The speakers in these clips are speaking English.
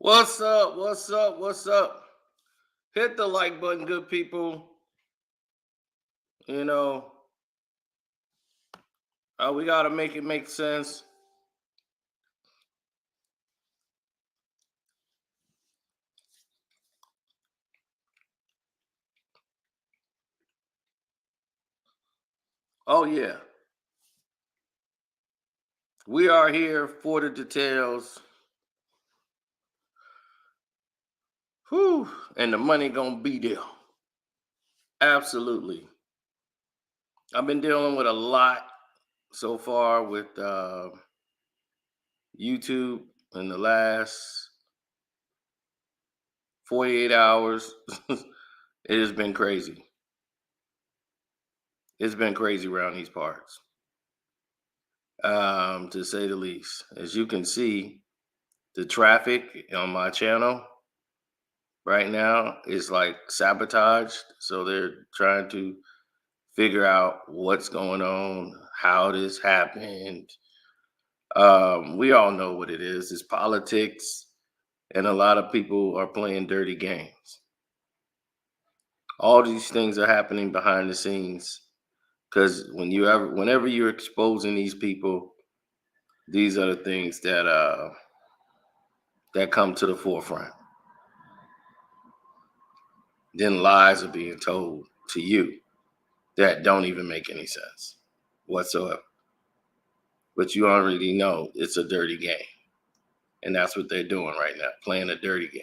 What's up? What's up? What's up? Hit the like button, good people. You know, we got to make it make sense. Oh, yeah. We are here for the details. Whew. And the money going to be there. Absolutely. I've been dealing with a lot so far with YouTube in the last 48 hours. It has been crazy. It's been crazy around these parts, to say the least. As you can see, the traffic on my channel right now is like sabotaged. So they're trying to figure out what's going on, how this happened. We all know what it is. It's politics, and a lot of people are playing dirty games. All these things are happening behind the scenes because whenever you're exposing these people, these are the things that come to the forefront. Then lies are being told to you that don't even make any sense whatsoever. But you already know it's a dirty game. And that's what they're doing right now, playing a dirty game.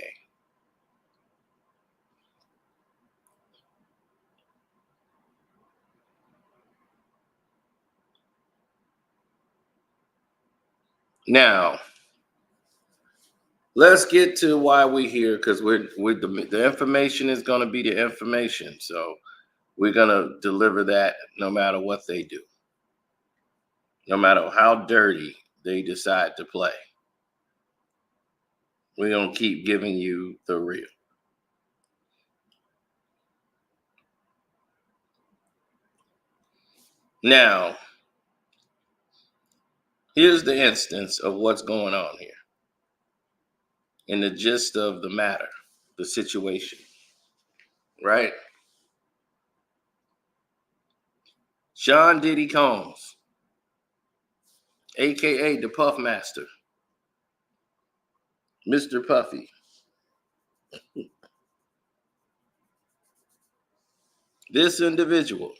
Now, let's get to why we're here, because the information is going to be the information. So we're going to deliver that no matter what they do, no matter how dirty they decide to play. We're going to keep giving you the real. Now, here's the instance of what's going on here and the gist of the matter, the situation, right? Sean Diddy Combs, aka the Puff Master, Mr. Puffy. This individual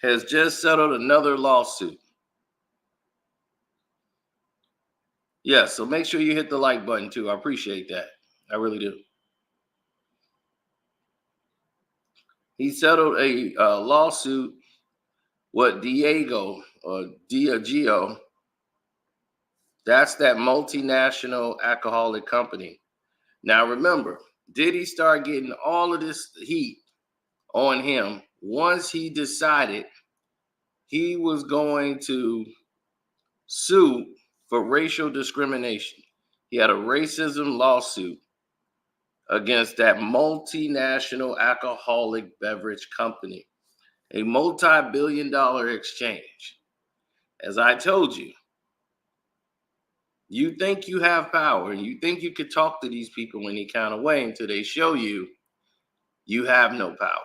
has just settled another lawsuit. Yes, so make sure you hit the like button too. I appreciate that. I really do. He settled a lawsuit with Diego or Diageo. That's that multinational alcoholic company. Now remember, Diddy started getting all of this heat on him once he decided he was going to sue for racial discrimination. He had a racism lawsuit against that multinational alcoholic beverage company, a multi-billion-dollar exchange. As I told you, you think you have power and you think you could talk to these people any kind of way until they show you you have no power.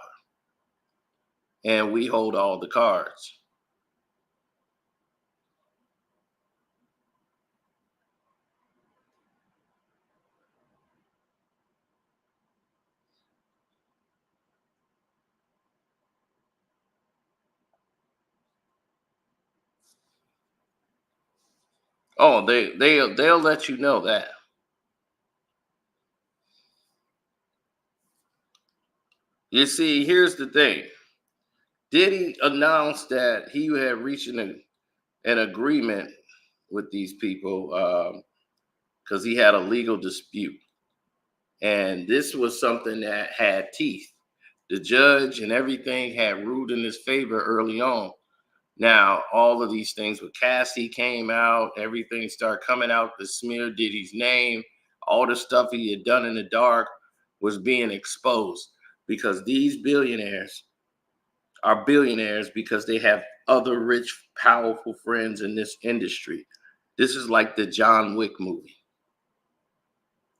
And we hold all the cards. Oh, they'll let you know that. You see, here's the thing. Diddy announced that he had reached an agreement with these people because he had a legal dispute. And this was something that had teeth. The judge and everything had ruled in his favor early on. Now, all of these things with Cassie came out, everything started coming out to smear Diddy's name. All the stuff he had done in the dark was being exposed because these billionaires are billionaires because they have other rich, powerful friends in this industry. This is like the John Wick movie.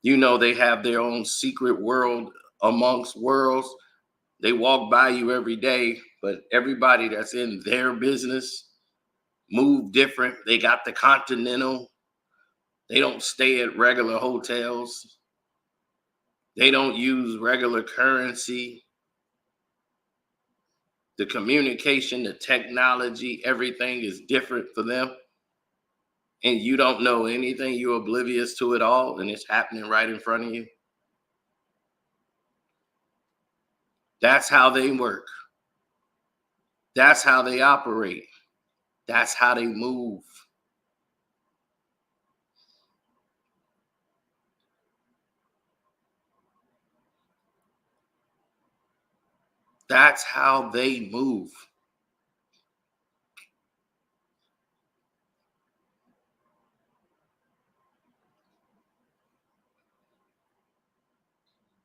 You know, they have their own secret world amongst worlds. They walk by you every day, but everybody that's in their business move different. They got the Continental. They don't stay at regular hotels. They don't use regular currency. The communication, the technology, everything is different for them. And you don't know anything. You're oblivious to it all, and it's happening right in front of you. That's how they work. That's how they operate. That's how they move. That's how they move.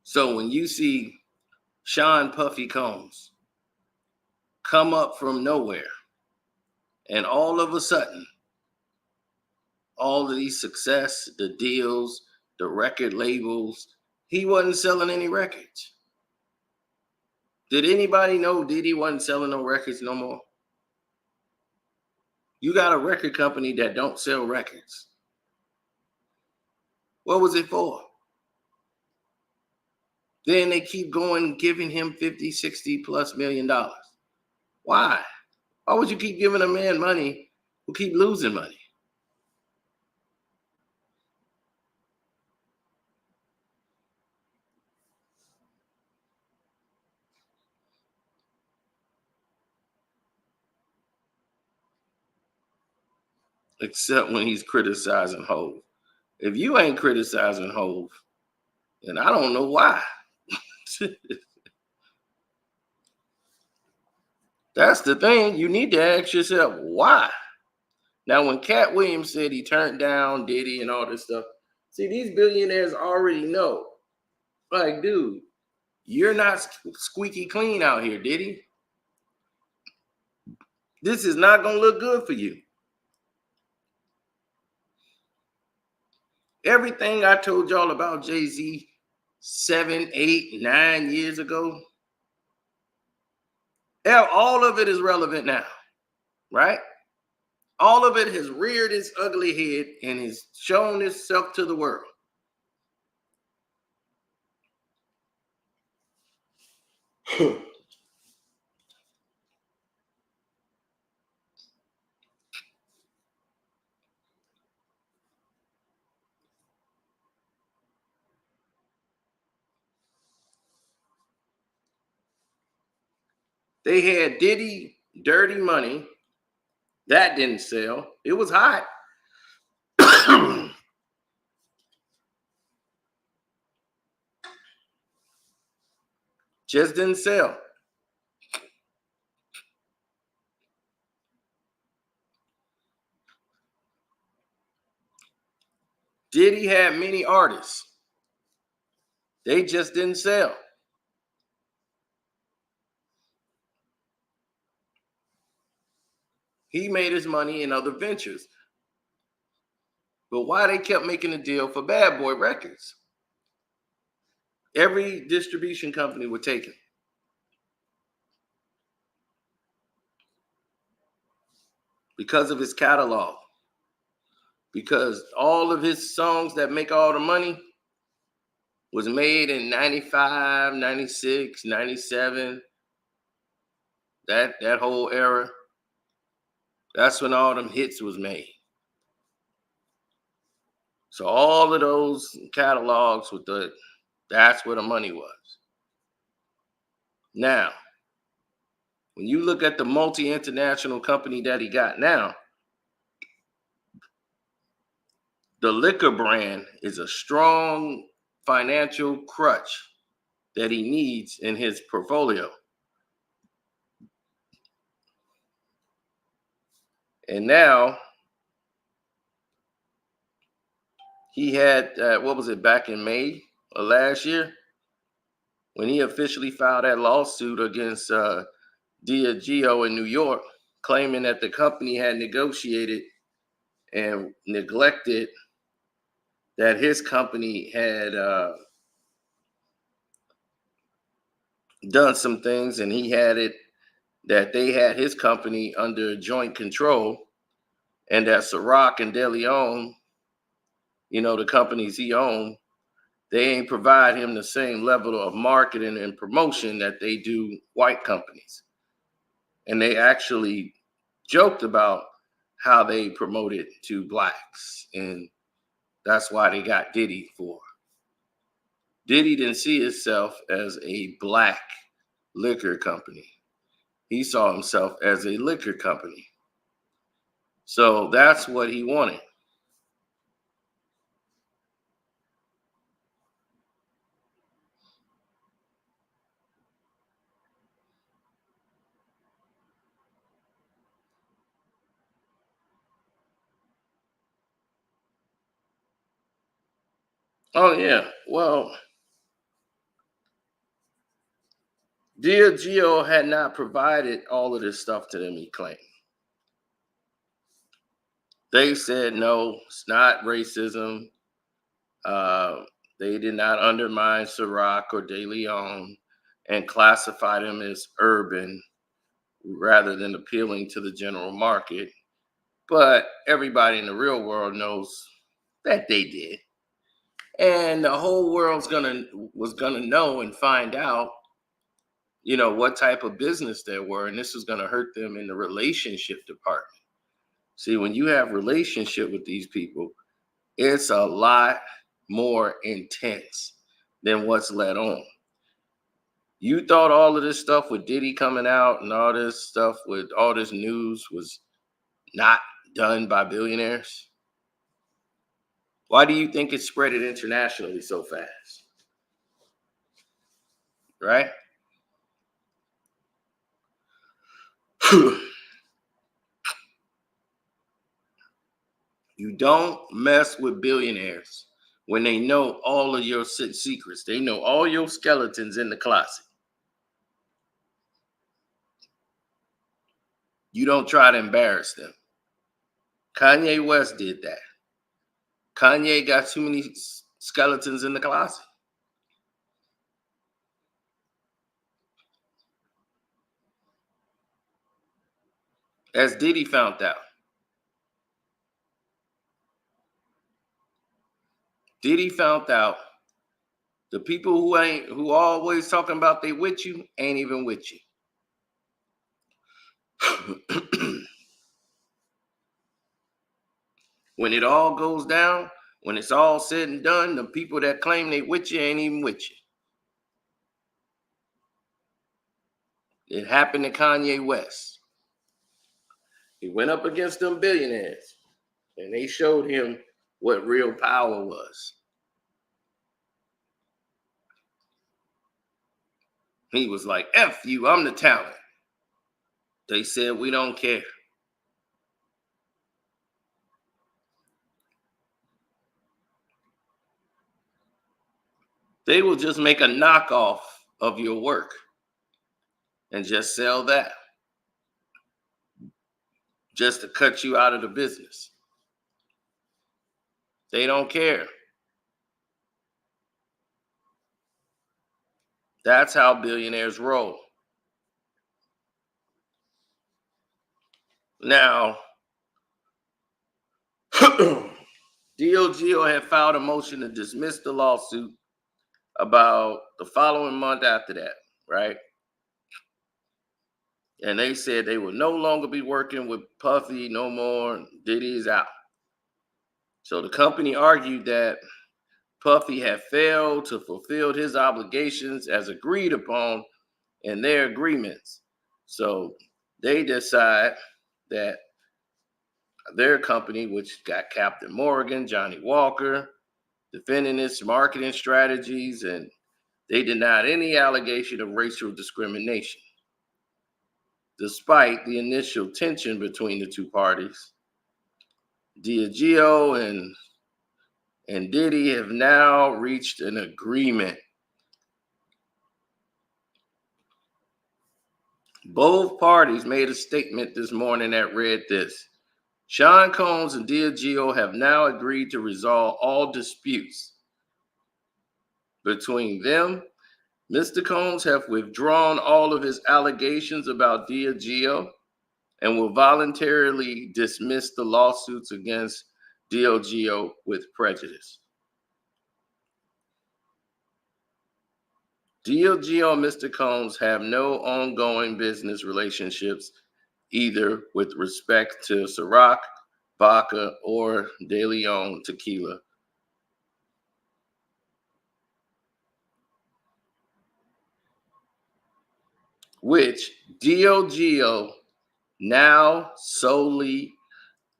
So when you see Sean Puffy Combs come up from nowhere, and all of a sudden, all of these success, the deals, the record labels, he wasn't selling any records. Did anybody know Diddy wasn't selling no records no more? You got a record company that don't sell records. What was it for? Then they keep going, giving him 50, 60 plus $1 million. Why? Why would you keep giving a man money who keep losing money? Except when he's criticizing Hove. If you ain't criticizing Hove, then I don't know why. That's the thing. You need to ask yourself why. Now, when Cat Williams said he turned down Diddy and all this stuff, see, these billionaires already know. Like, dude, you're not squeaky clean out here, Diddy. This is not going to look good for you. Everything I told y'all about Jay-Z 7, 8, 9 years ago, all of it is relevant now, right? All of it has reared its ugly head and has shown itself to the world. They had Diddy, Dirty Money. That didn't sell. It was hot. Just didn't sell. Diddy had many artists. They just didn't sell. He made his money in other ventures. But why they kept making a deal for Bad Boy Records? Every distribution company would take it. Because of his catalog. Because all of his songs that make all the money was made in 95, 96, 97. That whole era. That's when all them hits was made. So all of those catalogs that's where the money was. Now, when you look at the multi-international company that he got now, the liquor brand is a strong financial crutch that he needs in his portfolio. And now he had, what was it, back in May of last year, when he officially filed that lawsuit against Diageo in New York, claiming that the company had negotiated and neglected that his company had done some things, and he had it that they had his company under joint control, and that Ciroc and De Leon, the companies he owned, they ain't provide him the same level of marketing and promotion that they do white companies. And they actually joked about how they promoted to blacks, and that's why they got Diddy for. Diddy didn't see himself as a black liquor company. He saw himself as a liquor company. So that's what he wanted. Oh yeah. Well, Diageo had not provided all of this stuff to them, he claimed. They said no, it's not racism. Uh, they did not undermine Ciroc or De Leon and classify them as urban rather than appealing to the general market. But everybody in the real world knows that they did. And the whole was gonna know and find out, what type of business they were, and this was gonna hurt them in the relationship department. See, when you have relationship with these people, it's a lot more intense than what's let on. You thought all of this stuff with Diddy coming out and all this stuff with all this news was not done by billionaires? Why do you think it spread it internationally so fast? Right? You don't mess with billionaires when they know all of your secrets. They know all your skeletons in the closet. You don't try to embarrass them. Kanye West did that. Kanye got too many skeletons in the closet. As Diddy found out. Diddy found out the people who always talking about they with you ain't even with you. When it all goes down, when it's all said and done, the people that claim they with you ain't even with you. It happened to Kanye West. He went up against them billionaires, and they showed him what real power was. He was like, F you, I'm the talent. They said, we don't care. They will just make a knockoff of your work and just sell that just to cut you out of the business. They don't care. That's how billionaires roll. Now, DOGO had filed a motion to dismiss the lawsuit about the following month after that, right? And they said they would no longer be working with Puffy no more. Diddy's out. So the company argued that Puffy had failed to fulfill his obligations as agreed upon in their agreements. So they decide that their company, which got Captain Morgan, Johnny Walker, defending its marketing strategies, and they denied any allegation of racial discrimination. Despite the initial tension between the two parties, Diageo and Diddy have now reached an agreement. Both parties made a statement this morning that read this: Sean Combs and Diageo have now agreed to resolve all disputes between them. Mr. Combs have withdrawn all of his allegations about Diageo and will voluntarily dismiss the lawsuits against Diageo with prejudice. Diageo and Mr. Combs have no ongoing business relationships either with respect to Ciroc, vodka, or De Leon tequila, which Diageo now solely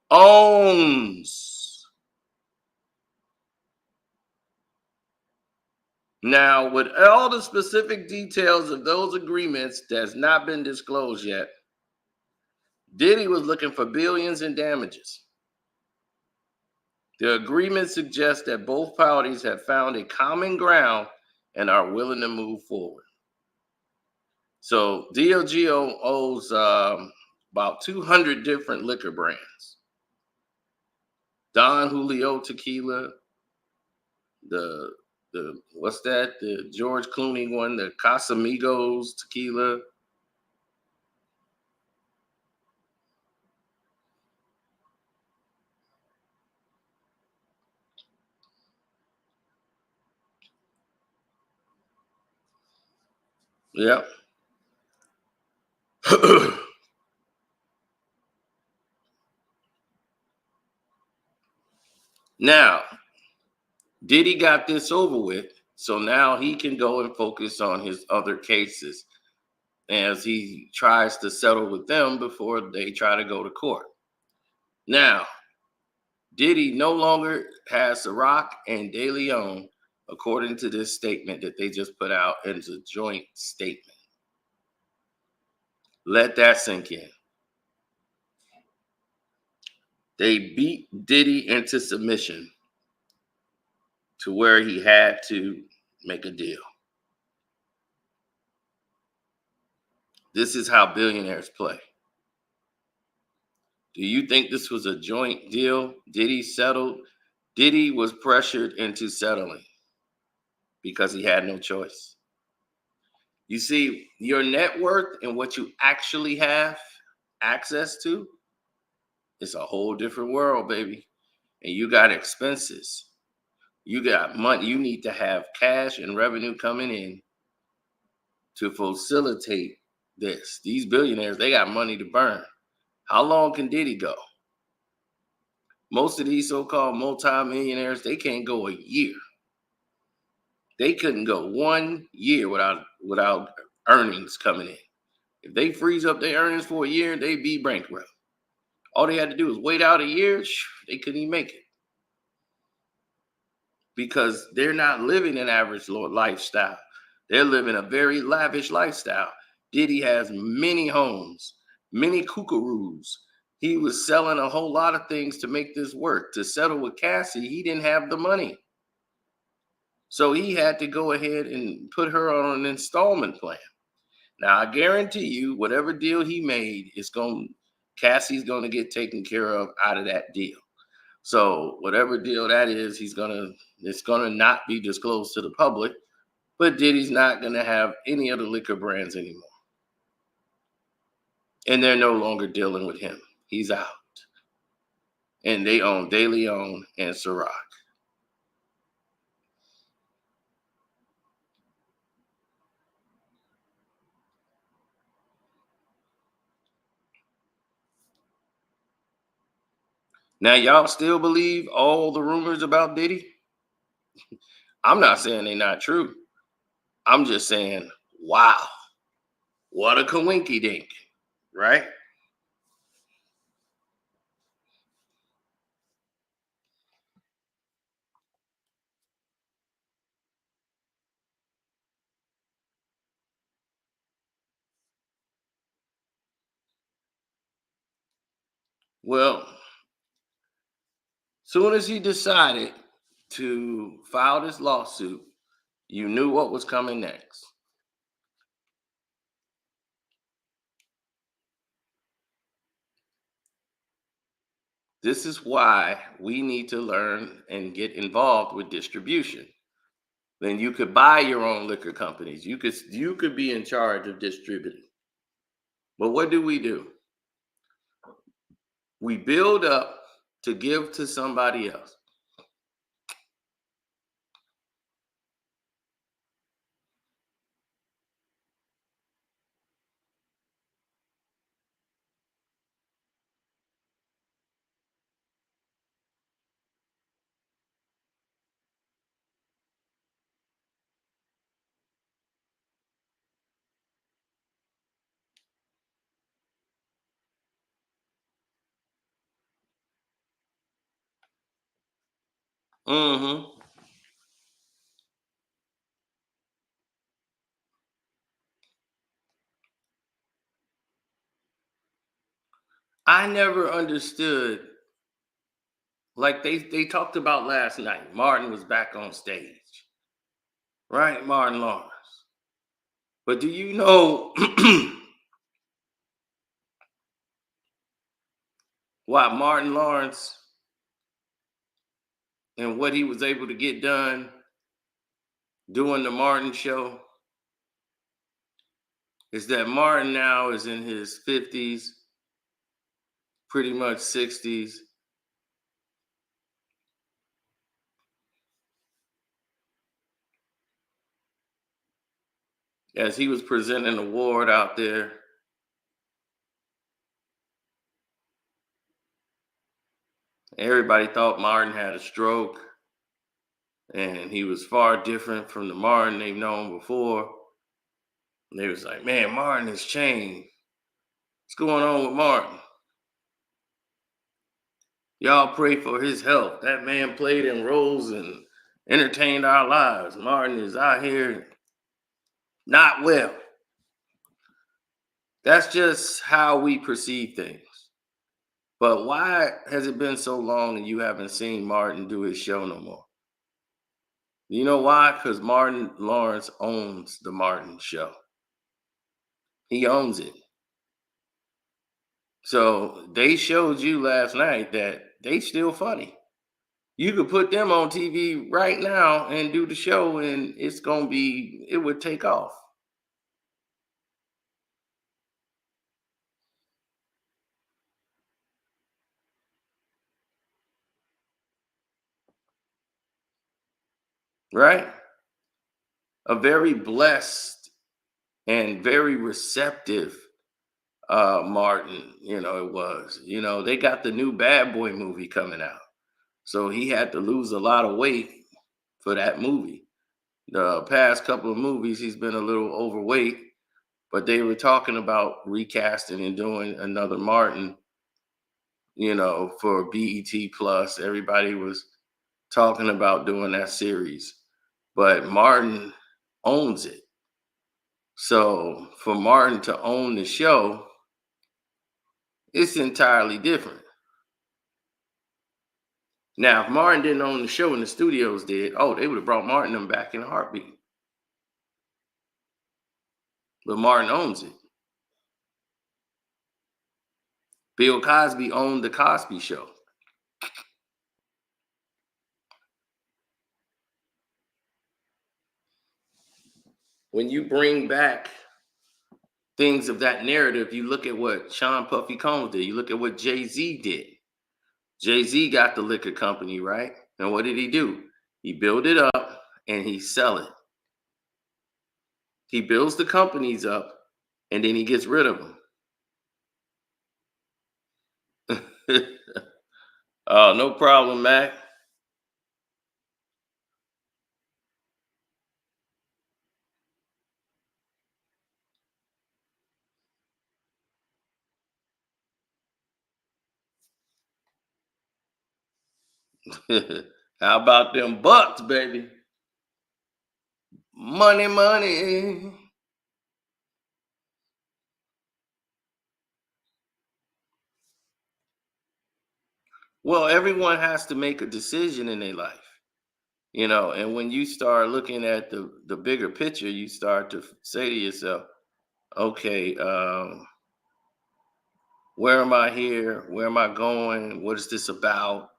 owns. Now, with all the specific details of those agreements that's not been disclosed yet, Diddy was looking for billions in damages. The agreement suggests that both parties have found a common ground and are willing to move forward. So Diageo owes about 200 different liquor brands. Don Julio tequila, the what's that? The George Clooney one, the Casamigos tequila. Yep. Now, Diddy got this over with, so now he can go and focus on his other cases as he tries to settle with them before they try to go to court. Now, Diddy no longer has Ciroc and De Leon, according to this statement that they just put out as a joint statement. Let that sink in. They beat Diddy into submission to where he had to make a deal. This is how billionaires play. Do you think this was a joint deal? Diddy settled. Diddy was pressured into settling because he had no choice. You see, your net worth and what you actually have access to is a whole different world, baby. And you got expenses. You got money. You need to have cash and revenue coming in to facilitate this. These billionaires, they got money to burn. How long can Diddy go? Most of these so-called multimillionaires, they can't go a year. They couldn't go 1 year without earnings coming in. If they freeze up their earnings for a year, they'd be bankrupt. All they had to do was wait out a year. They couldn't even make it because they're not living an average lifestyle. They're living a very lavish lifestyle. Diddy has many homes, many kookaroos. He was selling a whole lot of things to make this work. To settle with Cassie, he didn't have the money. So he had to go ahead and put her on an installment plan. Now, I guarantee you, whatever deal he made, Cassie's going to get taken care of out of that deal. So whatever deal that is, it's going to not be disclosed to the public, but Diddy's not going to have any of the liquor brands anymore. And they're no longer dealing with him. He's out. And they own De Leon and Ciroc. Now, y'all still believe all the rumors about Diddy? I'm not saying they're not true. I'm just saying, wow, what a coinky dink, right? Well, soon as he decided to file this lawsuit, you knew what was coming next. This is why we need to learn and get involved with distribution. Then you could buy your own liquor companies. You could be in charge of distributing. But what do? We build up to give to somebody else. Hmm. I never understood, like they talked about last night. Martin was back on stage, right? Martin Lawrence. But do you know why Martin Lawrence and what he was able to get done doing the Martin show is that Martin now is in his 50s, pretty much 60s, as he was presenting an award out there. Everybody thought Martin had a stroke and he was far different from the Martin they've known before. And they was like, man, Martin has changed. What's going on with Martin? Y'all pray for his health. That man played in roles and entertained our lives. Martin is out here not well. That's just how we perceive things. But why has it been so long and you haven't seen Martin do his show no more? You know why? Because Martin Lawrence owns the Martin show. He owns it. So they showed you last night that they still funny. You could put them on TV right now and do the show, and it would take off. Right? A very blessed and very receptive Martin, it was. They got the new Bad Boy movie coming out. So he had to lose a lot of weight for that movie. The past couple of movies, he's been a little overweight, but they were talking about recasting and doing another Martin, for BET Plus. Everybody was talking about doing that series, but Martin owns it. So for Martin to own the show, it's entirely different. Now, if Martin didn't own the show and the studios did, oh, they would have brought Martin them back in a heartbeat. But Martin owns it. Bill Cosby owned the Cosby Show. When you bring back things of that narrative, you look at what Sean Puffy Combs did. You look at what Jay-Z did. Jay-Z got the liquor company, right? And what did he do? He built it up and he sell it. He builds the companies up and then he gets rid of them. Oh, no problem, Mac. How about them bucks, baby? Money, money. Well, everyone has to make a decision in their life, and when you start looking at the bigger picture, you start to say to yourself, okay, Where am I here? Where am I going? What is this about?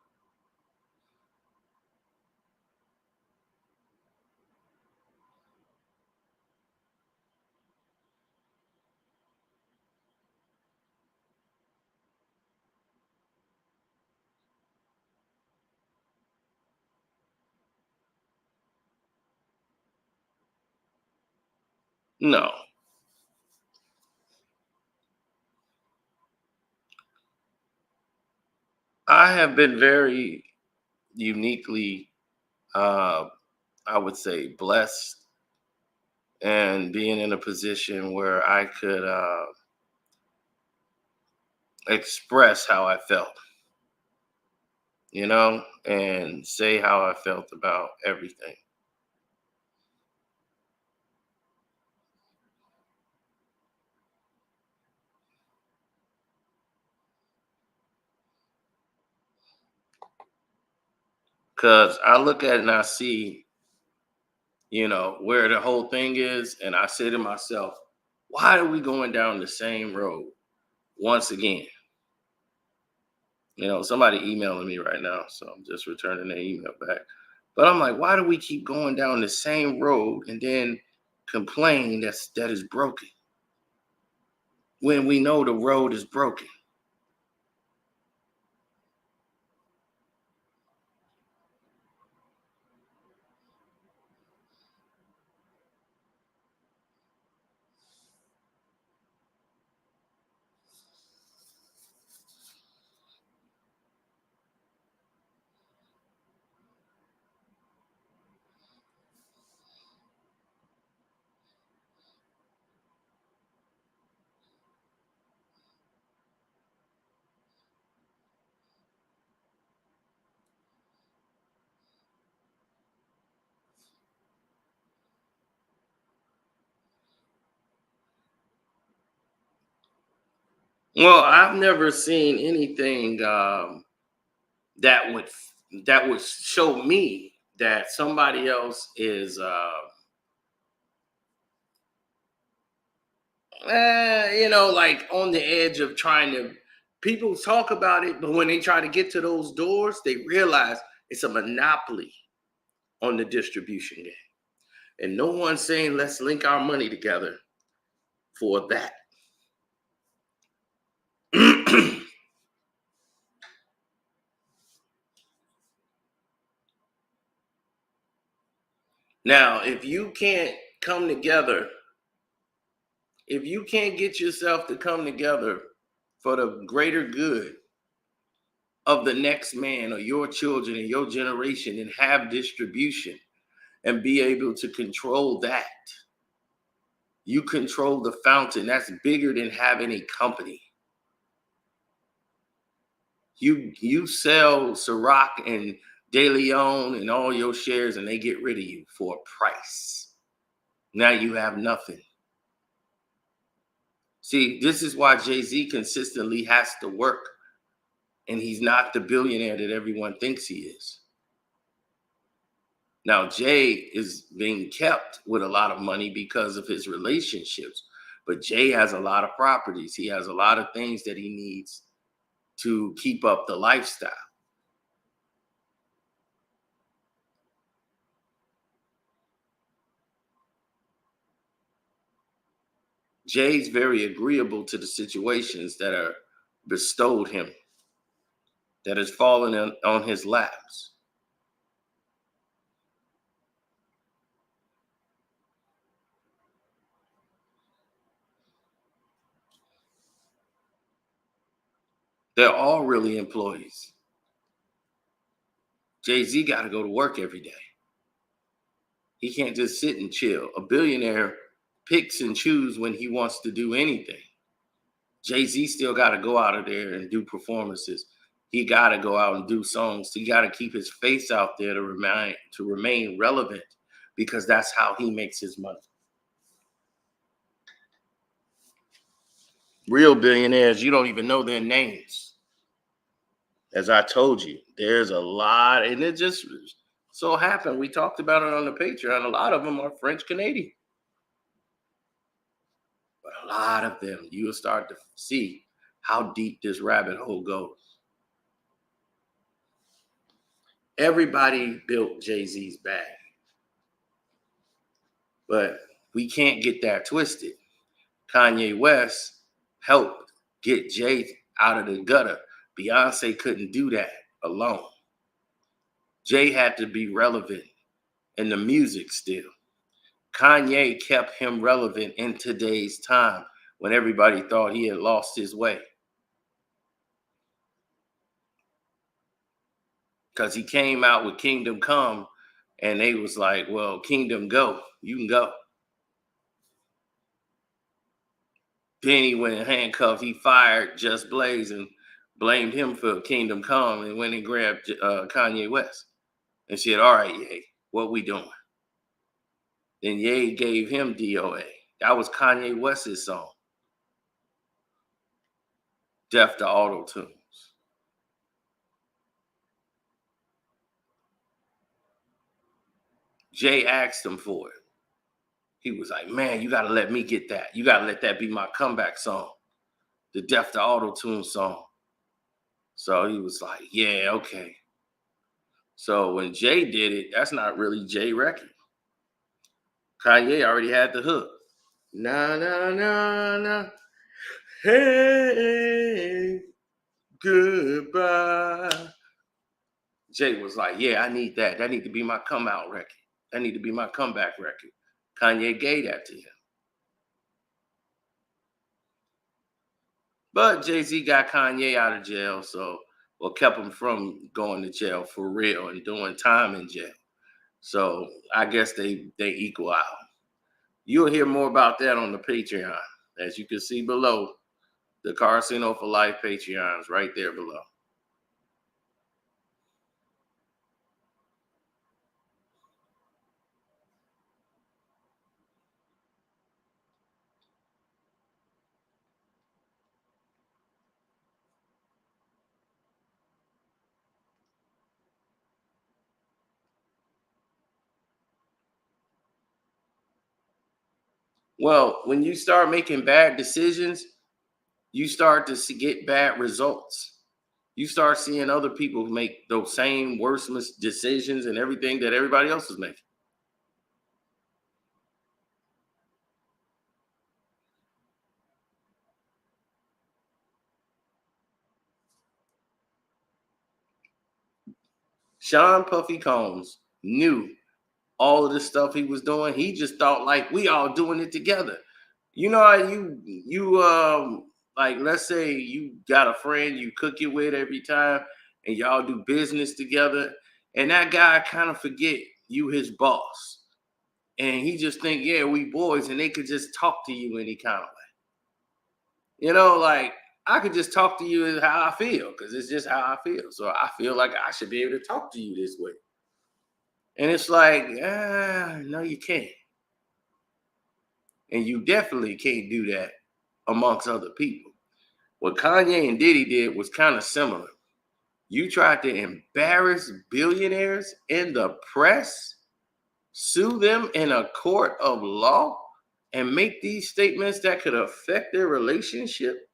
No, I have been very uniquely, uh, I would say, blessed and being in a position where I could express how I felt, and say how I felt about everything. Because I look at it and I see, where the whole thing is. And I say to myself, why are we going down the same road once again? Somebody emailing me right now. So I'm just returning their email back. But I'm like, why do we keep going down the same road and then complain that is broken when we know the road is broken? Well, I've never seen anything that would that would show me that somebody else is like on the edge of trying to. People talk about it, but when they try to get to those doors, they realize it's a monopoly on the distribution game, and no one's saying let's link our money together for that. Now, if you can't come together, if you can't get yourself to come together for the greater good of the next man or your children and your generation and have distribution and be able to control that, you control the fountain. That's bigger than having a company. You sell Ciroc and De Leon and all your shares, and they get rid of you for a price. Now you have nothing. See, this is why Jay-Z consistently has to work, and he's not the billionaire that everyone thinks he is. Now, Jay is being kept with a lot of money because of his relationships, but Jay has a lot of properties. He has a lot of things that he needs to keep up the lifestyle. Jay's very agreeable to the situations that are bestowed him, that has fallen on his laps. They're all really employees. Jay-Z got to go to work every day. He can't just sit and chill. A billionaire picks and chooses when he wants to do anything. Jay-Z still got to go out of there and do performances. He got to go out and do songs. He got to keep his face out there to remain relevant, because that's how he makes his money. Real billionaires, you don't even know their names. As I told you, there's a lot, and it just so happened we talked about it on the Patreon. A lot of them are French Canadian, but a lot of them you will start to see how deep this rabbit hole goes. Everybody built Jay-Z's bag, but we can't get that twisted. Kanye West helped get Jay out of the gutter. Beyonce couldn't do that alone. Jay had to be relevant in the music still. Kanye kept him relevant in today's time when everybody thought he had lost his way. Because he came out with Kingdom Come and they was like, well, Kingdom Go, you can go. Then he went handcuffed. He fired Just Blaze and blamed him for Kingdom Come and went and grabbed Kanye West and said, all right, Ye, what we doing? Then Ye gave him DOA. That was Kanye West's song. Death to Auto Tunes. Jay asked him for it. He was like, man, you got to let me get that. You got to let that be my comeback song. The Death to Auto Tune song. So he was like, yeah, okay. So when Jay did it, that's not really Jay record. Kanye already had the hook. Na, na, na, na. Hey, goodbye. Jay was like, yeah, I need that. That need to be my come out record. That need to be my comeback record. Kanye gave that to him. But Jay-Z got Kanye out of jail, kept him from going to jail for real and doing time in jail. So I guess they equal out. You'll hear more about that on the Patreon. As you can see below, the Casino for Life Patreons right there below. Well, when you start making bad decisions, you start to get bad results. You start seeing other people make those same worthless decisions and everything that everybody else is making. Sean Puffy Combs knew all of the stuff he was doing. He just thought like we all doing it together. You know how you like, let's say you got a friend you cook it with every time and y'all do business together, and that guy kind of forget you his boss. And he just think, yeah, we boys, and they could just talk to you any kind of way. You know, like I could just talk to you how I feel, because it's just how I feel. So I feel like I should be able to talk to you this way. And it's like, no, you can't. And you definitely can't do that amongst other people. What Kanye and Diddy did was kind of similar. You tried to embarrass billionaires in the press, sue them in a court of law, and make these statements that could affect their relationship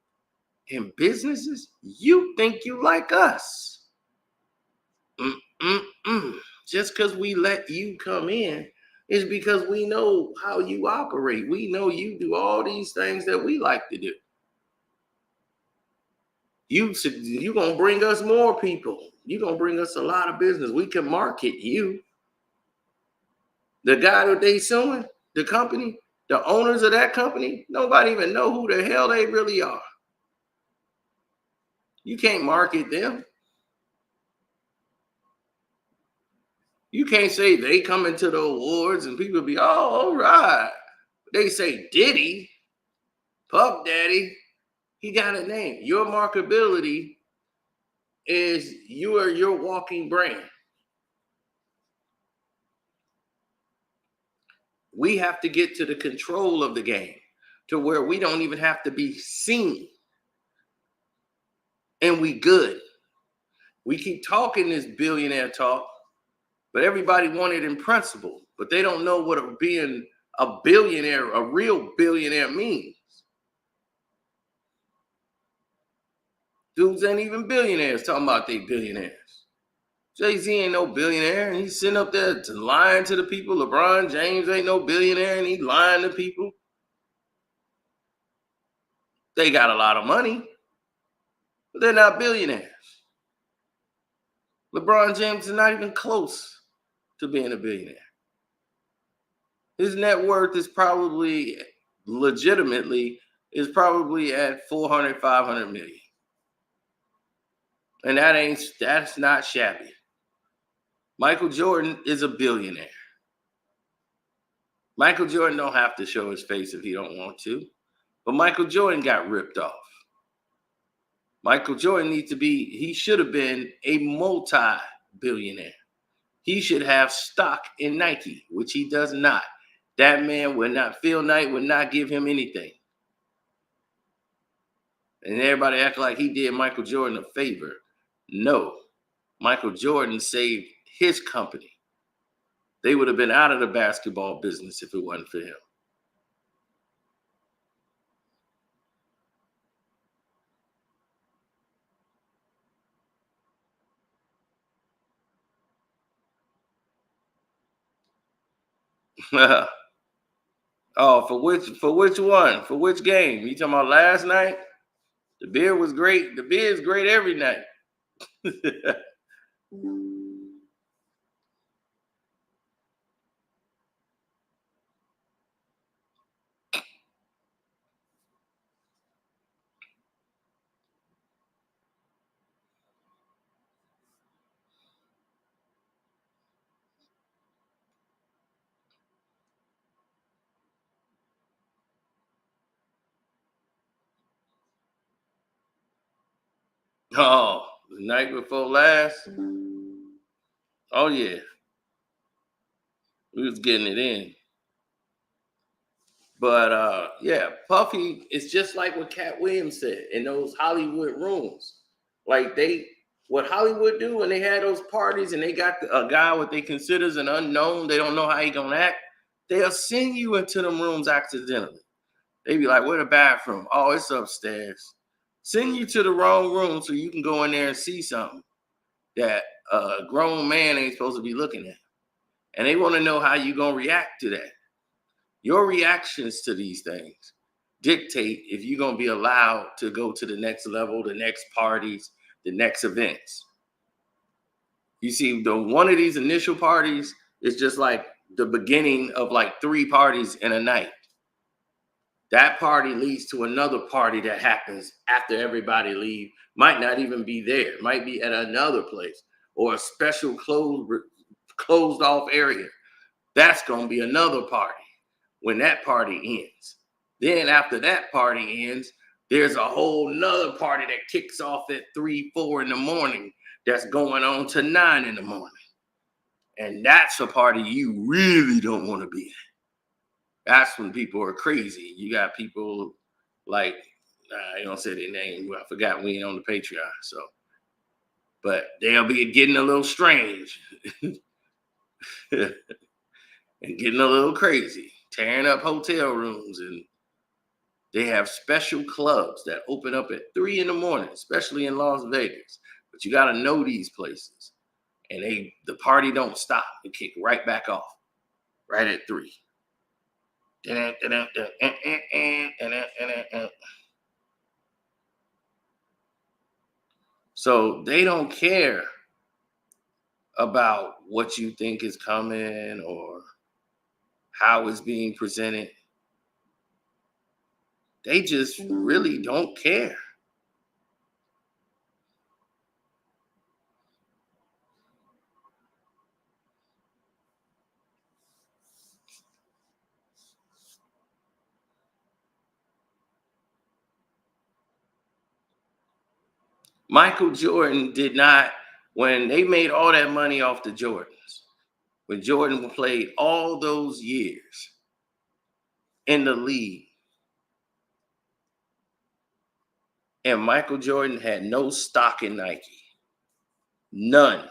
in businesses. You think you like us. Just because we let you come in is because we know how you operate. We know you do all these things that we like to do. You gonna bring us more people. You gonna bring us a lot of business. We can market you. The guy that they suing, the company, the owners of that company, nobody even know who the hell they really are. You can't market them. You can't say they come into the awards and people be, oh, all right. They say Diddy, Puff Daddy, he got a name. Your marketability is you are your walking brand. We have to get to the control of the game to where we don't even have to be seen. And we good. We keep talking this billionaire talk, but everybody want it in principle. But they don't know what being a billionaire, a real billionaire means. Dudes ain't even billionaires talking about they billionaires. Jay-Z ain't no billionaire, and he's sitting up there lying to the people. LeBron James ain't no billionaire, and he's lying to people. They got a lot of money, but they're not billionaires. LeBron James is not even close to being a billionaire. His net worth is probably, legitimately, is probably at 400, 500 million. And that's not shabby. Michael Jordan is a billionaire. Michael Jordan don't have to show his face if he don't want to. But Michael Jordan got ripped off. Michael Jordan he should have been a multi-billionaire. He should have stock in Nike, which he does not. That man would not, Phil Knight would not give him anything. And everybody act like he did Michael Jordan a favor. No, Michael Jordan saved his company. They would have been out of the basketball business if it wasn't for him. Oh, for which one? For which game? You talking about last night? The beer was great. The beer is great every night. Oh, the night before last. Oh yeah, we was getting it in. But yeah, Puffy is just like what Cat Williams said in those Hollywood rooms. Like what Hollywood do when they had those parties and they got a guy what they consider as an unknown, they don't know how he gonna act. They'll send you into them rooms accidentally. They be like, "Where the bathroom? Oh, it's upstairs." Send you to the wrong room so you can go in there and see something that a grown man ain't supposed to be looking at, and they want to know how you gonna react to that. Your reactions to these things dictate if you're going to be allowed to go to the next level, the next parties, the next events. You see, one of these initial parties is just like the beginning of like 3 parties in a night. That party leads to another party that happens after everybody leave. Might not even be there. Might be at another place or a special closed off area. That's going to be another party when that party ends. Then after that party ends, there's a whole nother party that kicks off at 3, 4 in the morning that's going on to 9 in the morning. And that's a party you really don't want to be at. That's when people are crazy. You got people like, I don't say their name. I forgot we ain't on the Patreon. So, but they'll be getting a little strange and getting a little crazy, tearing up hotel rooms, and they have special clubs that open up at 3 in the morning, especially in Las Vegas. But you got to know these places, and the party don't stop. They kick right back off, right at 3. So they don't care about what you think is coming or how it's being presented. They just really don't care. Michael Jordan did not, when they made all that money off the Jordans, when Jordan played all those years in the league, and Michael Jordan had no stock in Nike. None.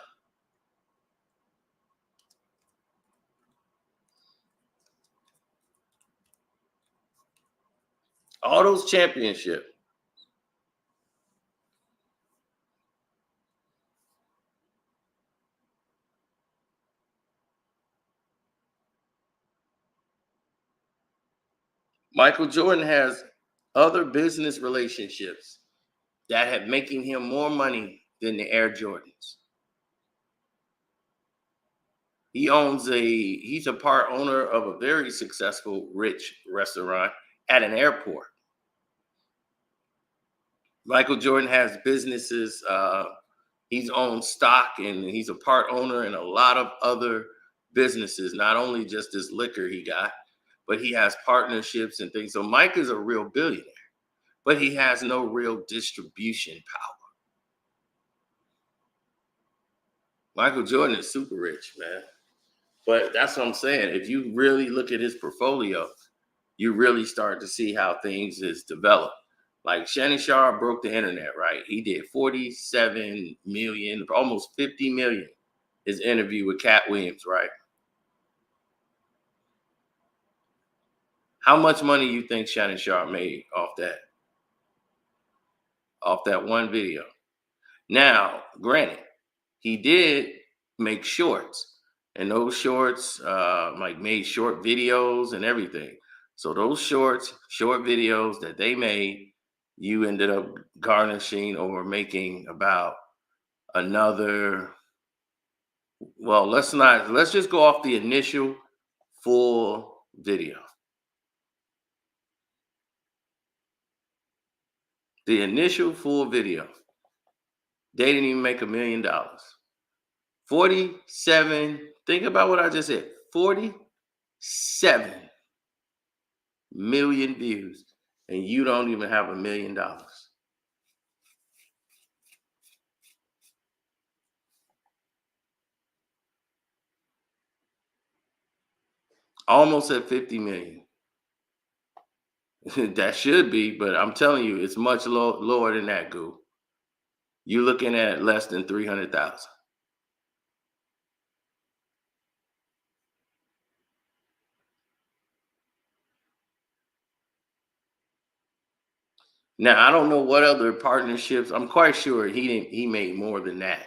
All those championships. Michael Jordan has other business relationships that have making him more money than the Air Jordans. He's a part owner of a very successful rich restaurant at an airport. Michael Jordan has businesses. He's owned stock and he's a part owner in a lot of other businesses, not only just this liquor he got, but he has partnerships and things. So Mike is a real billionaire, but he has no real distribution power. Michael Jordan is super rich, man. But that's what I'm saying. If you really look at his portfolio, you really start to see how things is developed. Like Shannon Sharp broke the internet, right? He did 47 million, almost 50 million. His interview with Cat Williams, right? How much money you think Shannon Sharp made off that one video? Now, granted, he did make shorts, and those shorts like made short videos and everything. So those short videos that they made, you ended up garnishing or making about another. Well, let's just go off the initial full video. The initial full video, they didn't even make $1 million. 47, think about what I just said. 47 million views, and you don't even have $1 million. Almost at 50 million. That should be, but I'm telling you, it's much lower than that, Goo. You're looking at less than 300,000. Now I don't know what other partnerships. I'm quite sure he made more than that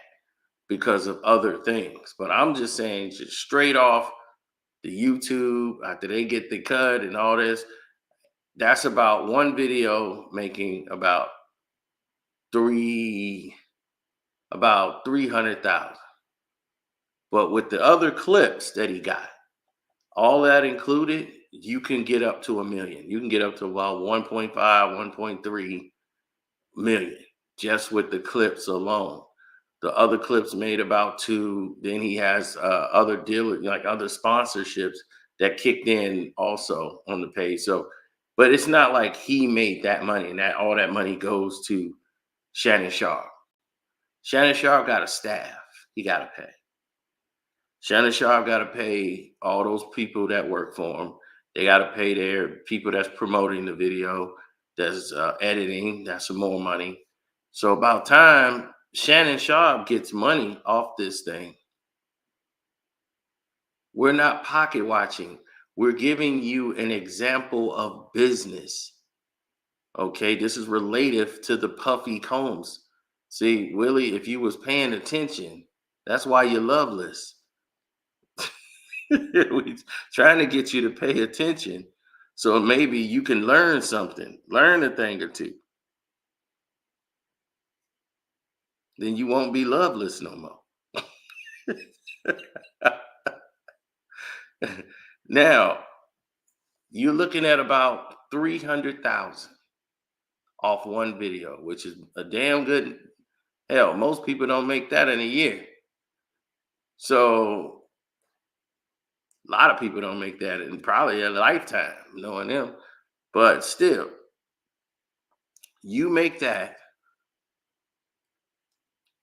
because of other things. But I'm just saying, just straight off the YouTube after they get the cut and all this, that's about one video making three about 300,000. But with the other clips that he got, all that included, you can get up to 1 million. You can get up to about 1.5, 1.3 million just with the clips alone. The other clips made about two. Then he has other dealers, like other sponsorships that kicked in also on the page. So, but it's not like he made that money and that all that money goes to Shannon Sharp. Shannon Sharp got a staff. He got to pay. Shannon Sharp got to pay all those people that work for him. They got to pay their people that's promoting the video, that's editing. That's some more money. So about time Shannon Sharp gets money off this thing. We're not pocket watching. We're giving you an example of business. Okay, this is relative to the puffy combs. See, Willie, if you was paying attention, that's why you're loveless. We trying to get you to pay attention so maybe you can learn something, learn a thing or two. Then you won't be loveless no more. Now, you're looking at about 300,000 off one video, which is a damn good. Hell, most people don't make that in a year. So a lot of people don't make that in probably a lifetime, knowing them. But still, you make that,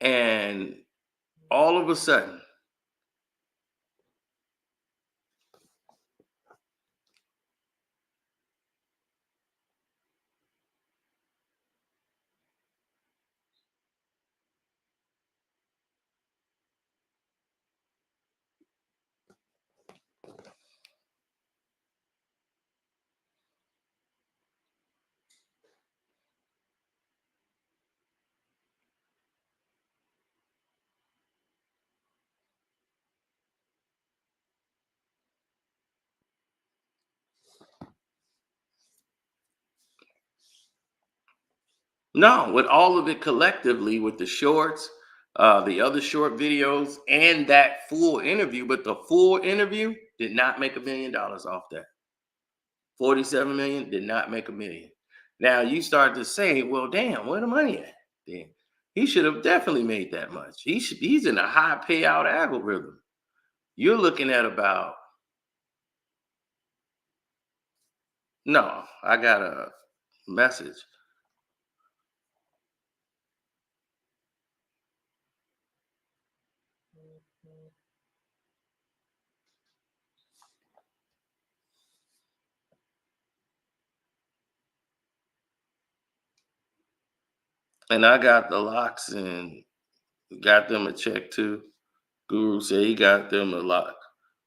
and all of a sudden, No, with all of it collectively, with the shorts, the other short videos, and that full interview, but the full interview did not make $1 million off that. 47 million did not make a million. Now you start to say, well, damn, where the money at? Then he should have definitely made that much. He's in a high payout algorithm. You're looking at about no, I got a message. And I got the locks and got them a check too. Guru said he got them a lock.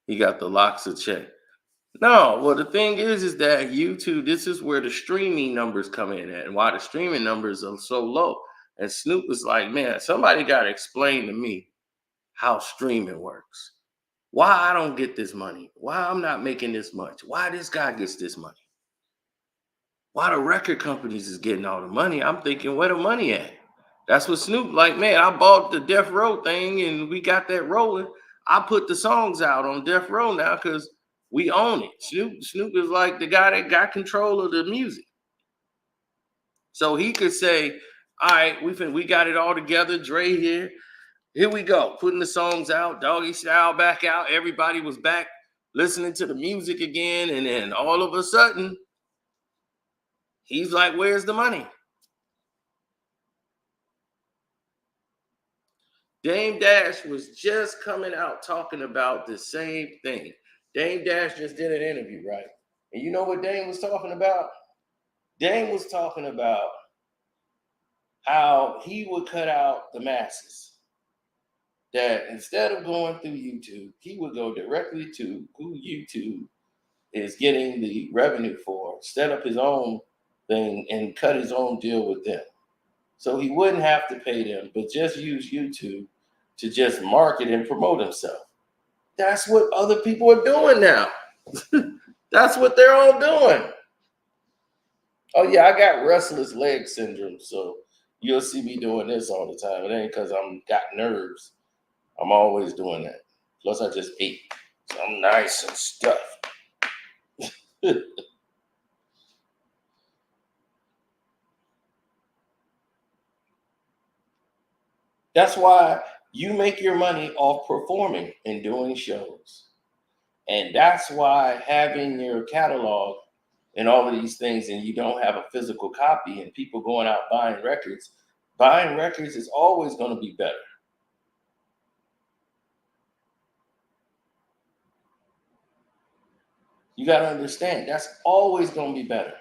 He got the locks a check. No, well, the thing is that YouTube, this is where the streaming numbers come in at, and why the streaming numbers are so low. And Snoop was like, man, somebody got to explain to me how streaming works. Why I don't get this money? Why I'm not making this much? Why this guy gets this money? Why the record companies is getting all the money? I'm thinking, where the money at? That's what Snoop like, man, I bought the Death Row thing and we got that rolling. I put the songs out on Death Row now because we own it. Snoop is like the guy that got control of the music. So he could say, all right, we got it all together. Dre here. Here we go. Putting the songs out, Doggy Style back out. Everybody was back listening to the music again. And then all of a sudden, he's like, where's the money? Dame Dash was just coming out talking about the same thing. Dame Dash just did an interview, right? And you know what Dame was talking about? Dame was talking about how he would cut out the masses. That instead of going through YouTube, he would go directly to who YouTube is getting the revenue for, set up his own thing, and cut his own deal with them. So he wouldn't have to pay them, but just use YouTube to just market and promote himself. That's what other people are doing now. That's what they're all doing. Oh yeah, I got restless leg syndrome, so you'll see me doing this all the time. It ain't because I'm got nerves. I'm always doing that. Plus, I just ate, so I'm nice and stuffed. That's why you make your money off performing and doing shows. And that's why having your catalog and all of these things, and you don't have a physical copy, and people going out buying records is always going to be better. You got to understand that's always going to be better.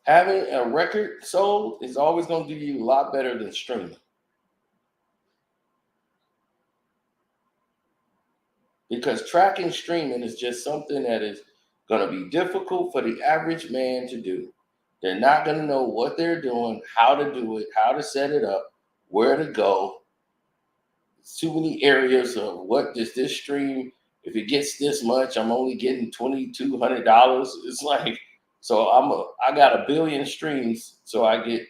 Having a record sold is always going to do you a lot better than streaming. Because tracking streaming is just something that is going to be difficult for the average man to do. They're not going to know what they're doing, how to do it, how to set it up, where to go. Too many areas of what does this stream, if it gets this much, I'm only getting $2,200. It's like, so I got a billion streams, so I get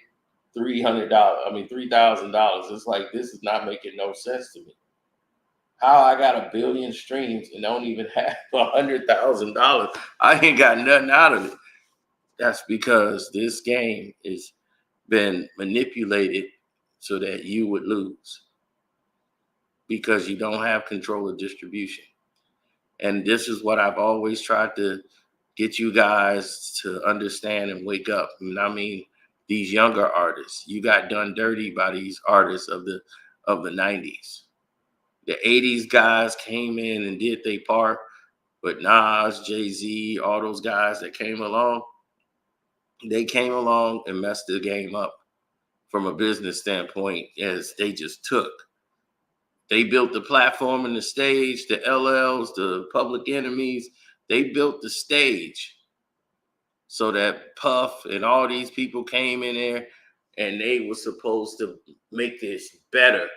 $300. I mean $3,000. It's like this is not making no sense to me. How I got a billion streams and don't even have $100,000? I ain't got nothing out of it. That's because this game has been manipulated so that you would lose because you don't have control of distribution. And this is what I've always tried to get you guys to understand and wake up. I mean, these younger artists, you got done dirty by these artists of the 90s. The 80s guys came in and did their part, but Nas, Jay-Z, all those guys that came along, they came along and messed the game up from a business standpoint as they just took. They built the platform and the stage, the LLs, the public enemies. They built the stage so that Puff and all these people came in there and they were supposed to make this better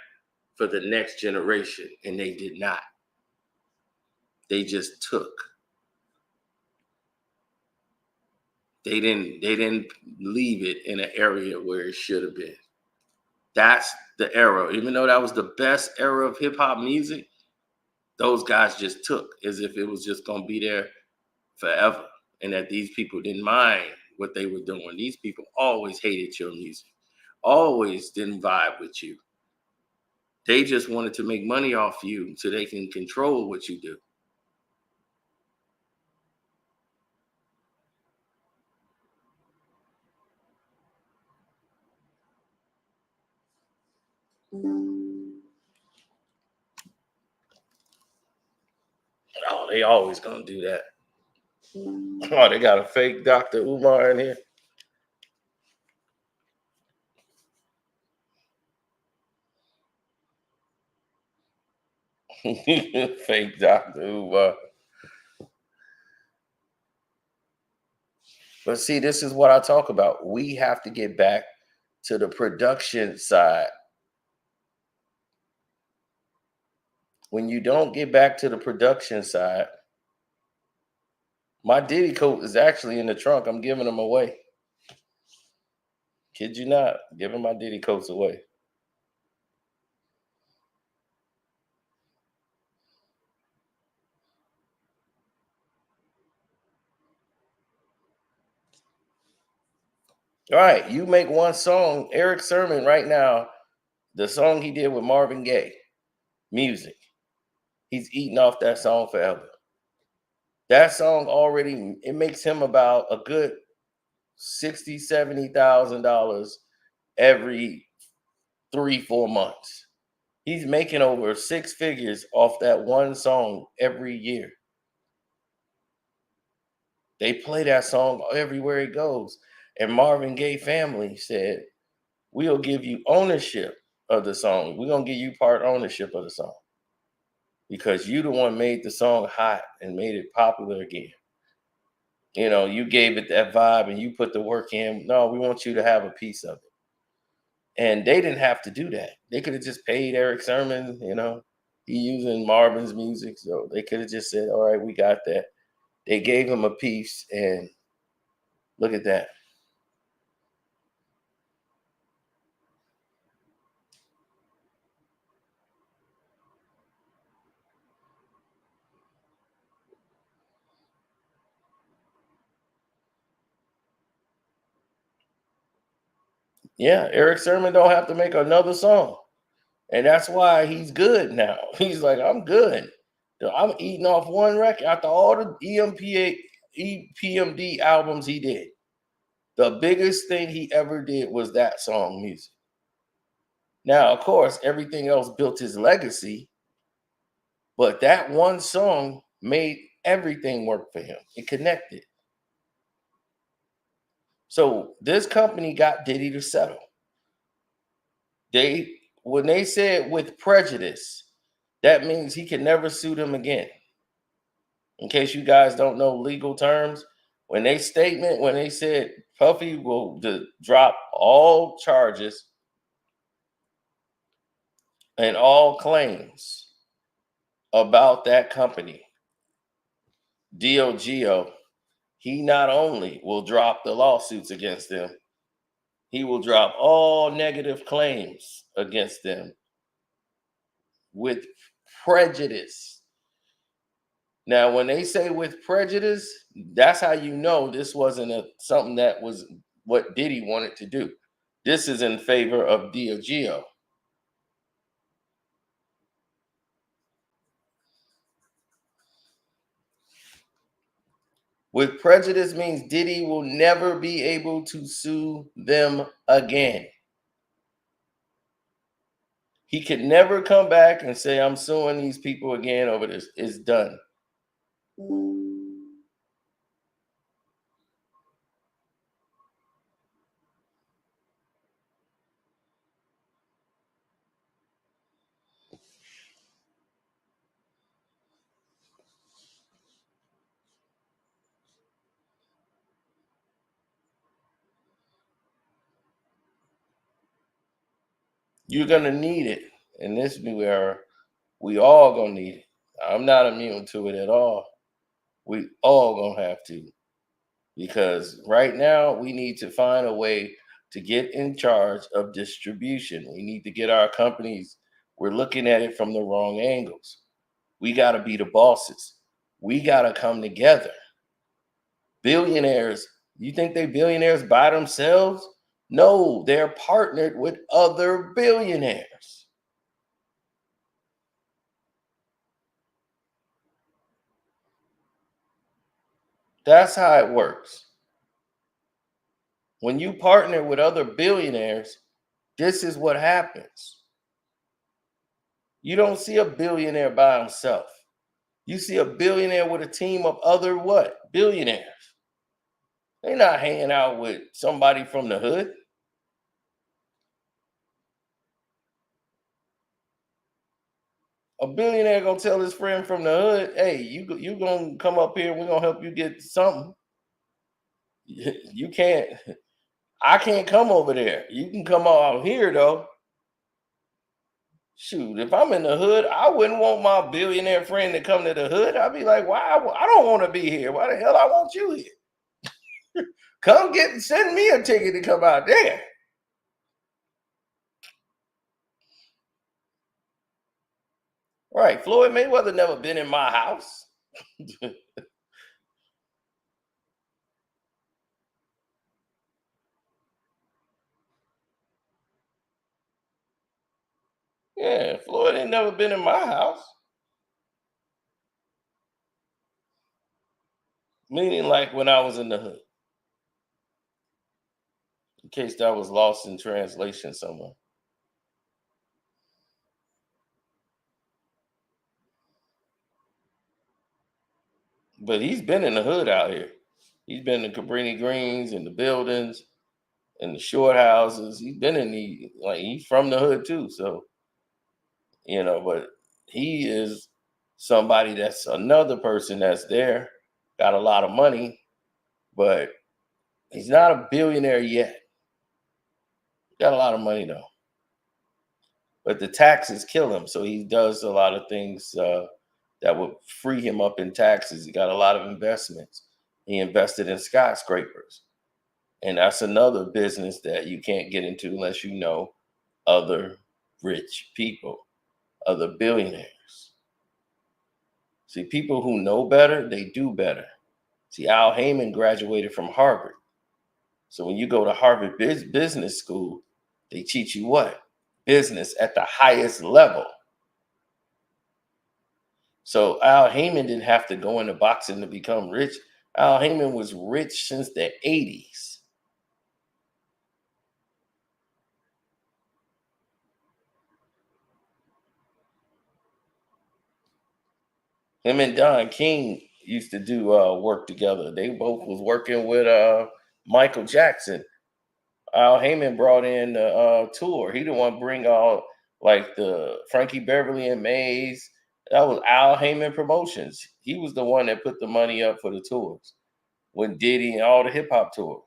for the next generation, and they did not. They just took. They didn't leave it in an area where it should have been. That's the era. Even though that was the best era of hip hop music, those guys just took as if it was just gonna be there forever. And that these people didn't mind what they were doing. These people always hated your music, always didn't vibe with you. They just wanted to make money off you so they can control what you do. Oh, they always gonna do that. Oh, they got a fake Dr. Umar in here. Fake Dr. Umar. But see, this is what I talk about. We have to get back to the production side. When you don't get back to the production side, my Diddy coat is actually in the trunk. I'm giving them away. Kid you not, giving my Diddy coats away. All right, you make one song. Eric Sermon right now, the song he did with Marvin Gaye, Music. He's eating off that song forever. That song already, it makes him about a good 60, $70,000 every 3, 4 months. He's making over six figures off that one song every year. They play that song everywhere he goes. And Marvin Gaye family said, we'll give you ownership of the song. We're gonna give you part ownership of the song. Because you the one made the song hot and made it popular again. You know, you gave it that vibe and you put the work in. No, we want you to have a piece of it. And they didn't have to do that. They could have just paid Eric Sermon, he using Marvin's music. So they could have just said, all right, we got that. They gave him a piece and look at that. Yeah, Eric Sermon don't have to make another song. And that's why he's good now. He's like, I'm good. I'm eating off one record after all the EPMD albums he did. The biggest thing he ever did was that song, Music. Now, of course, everything else built his legacy, but that one song made everything work for him. It connected. So this company got Diddy to settle. When they said with prejudice, that means he can never sue them again. In case you guys don't know legal terms, when they said Puffy will drop all charges and all claims about that company, DOGO, he not only will drop the lawsuits against them, he will drop all negative claims against them with prejudice. Now, when they say with prejudice, that's how you know this wasn't something that was what Diddy wanted to do. This is in favor of DOGO. With prejudice means Diddy will never be able to sue them again. He could never come back and say, I'm suing these people again over this. It's done. You're gonna need it. And this be where we all gonna need it. I'm not immune to it at all. We all gonna have to. because right now we need to find a way to get in charge of distribution. We need to get our companies, we're looking at it from the wrong angles. We got to be the bosses. We got to come together. Billionaires, you think they billionaires by themselves? No, they're partnered with other billionaires. That's how it works. When you partner with other billionaires, this is what happens. You don't see a billionaire by himself. You see a billionaire with a team of other what? Billionaires. They're not hanging out with somebody from the hood. A billionaire gonna tell his friend from the hood, "Hey, you gonna come up here? We're gonna help you get something. You can't. I can't come over there. You can come out here though." Shoot, if I'm in the hood, I wouldn't want my billionaire friend to come to the hood. I'd be like, "Why? I don't want to be here. Why the hell I want you here? Come send me a ticket to come out there." Right? Floyd Mayweather never been in my house. Yeah, Floyd ain't never been in my house. Meaning, like when I was in the hood. In case that was lost in translation somewhere. But he's been in the hood out here. He's been in Cabrini Greens and the buildings and the short houses. He's been in he's from the hood too. So, but he is somebody that's another person that's there, got a lot of money, but he's not a billionaire yet. Got a lot of money though. But the taxes kill him. So he does a lot of things that would free him up in taxes. He got a lot of investments. He invested in skyscrapers. And that's another business that you can't get into unless you know other rich people, other billionaires. See, people who know better, they do better. See, Al Heyman graduated from Harvard. So when you go to Harvard Business School, they teach you what? Business at the highest level. So Al Heyman didn't have to go into boxing to become rich. Al Heyman was rich since the 80s. Him and Don King used to do work together. They both was working with Michael Jackson. Al Heyman brought in the tour. He didn't want to bring all like the Frankie Beverly and Mays. That was Al Heyman Promotions. He was the one that put the money up for the tours with Diddy and all the hip hop tours.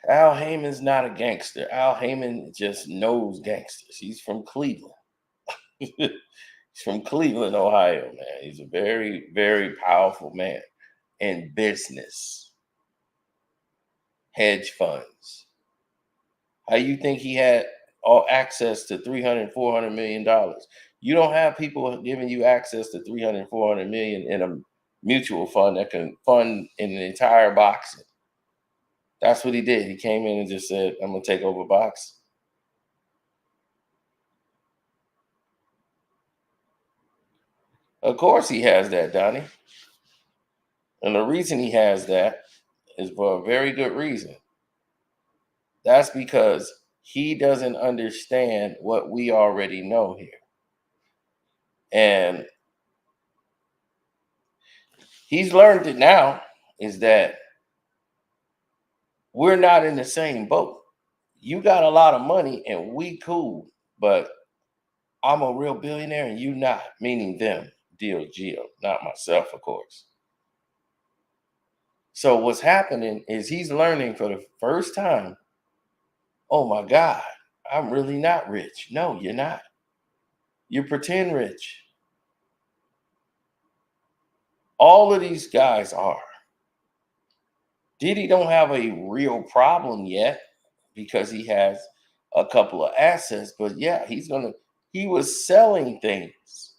Al Heyman's not a gangster. Al Heyman just knows gangsters. He's from Cleveland. He's from Cleveland, Ohio, man. He's a very, very powerful man in business, hedge funds. How you think he had all access to 300, $400 million? You don't have people giving you access to 300, 400 million in a mutual fund that can fund an entire boxing. That's what he did. He came in and just said, "I'm gonna take over box." Of course he has that, Donnie. And the reason he has that is for a very good reason. That's because he doesn't understand what we already know here. And he's learned it now is that we're not in the same boat. You got a lot of money and we cool, but I'm a real billionaire and you not, meaning them, deal Geo, not myself, of course. So what's happening is he's learning for the first time, oh my God, I'm really not rich. No, you're not. You pretend rich. All of these guys are. Diddy don't have a real problem yet because he has a couple of assets, but yeah, he was selling things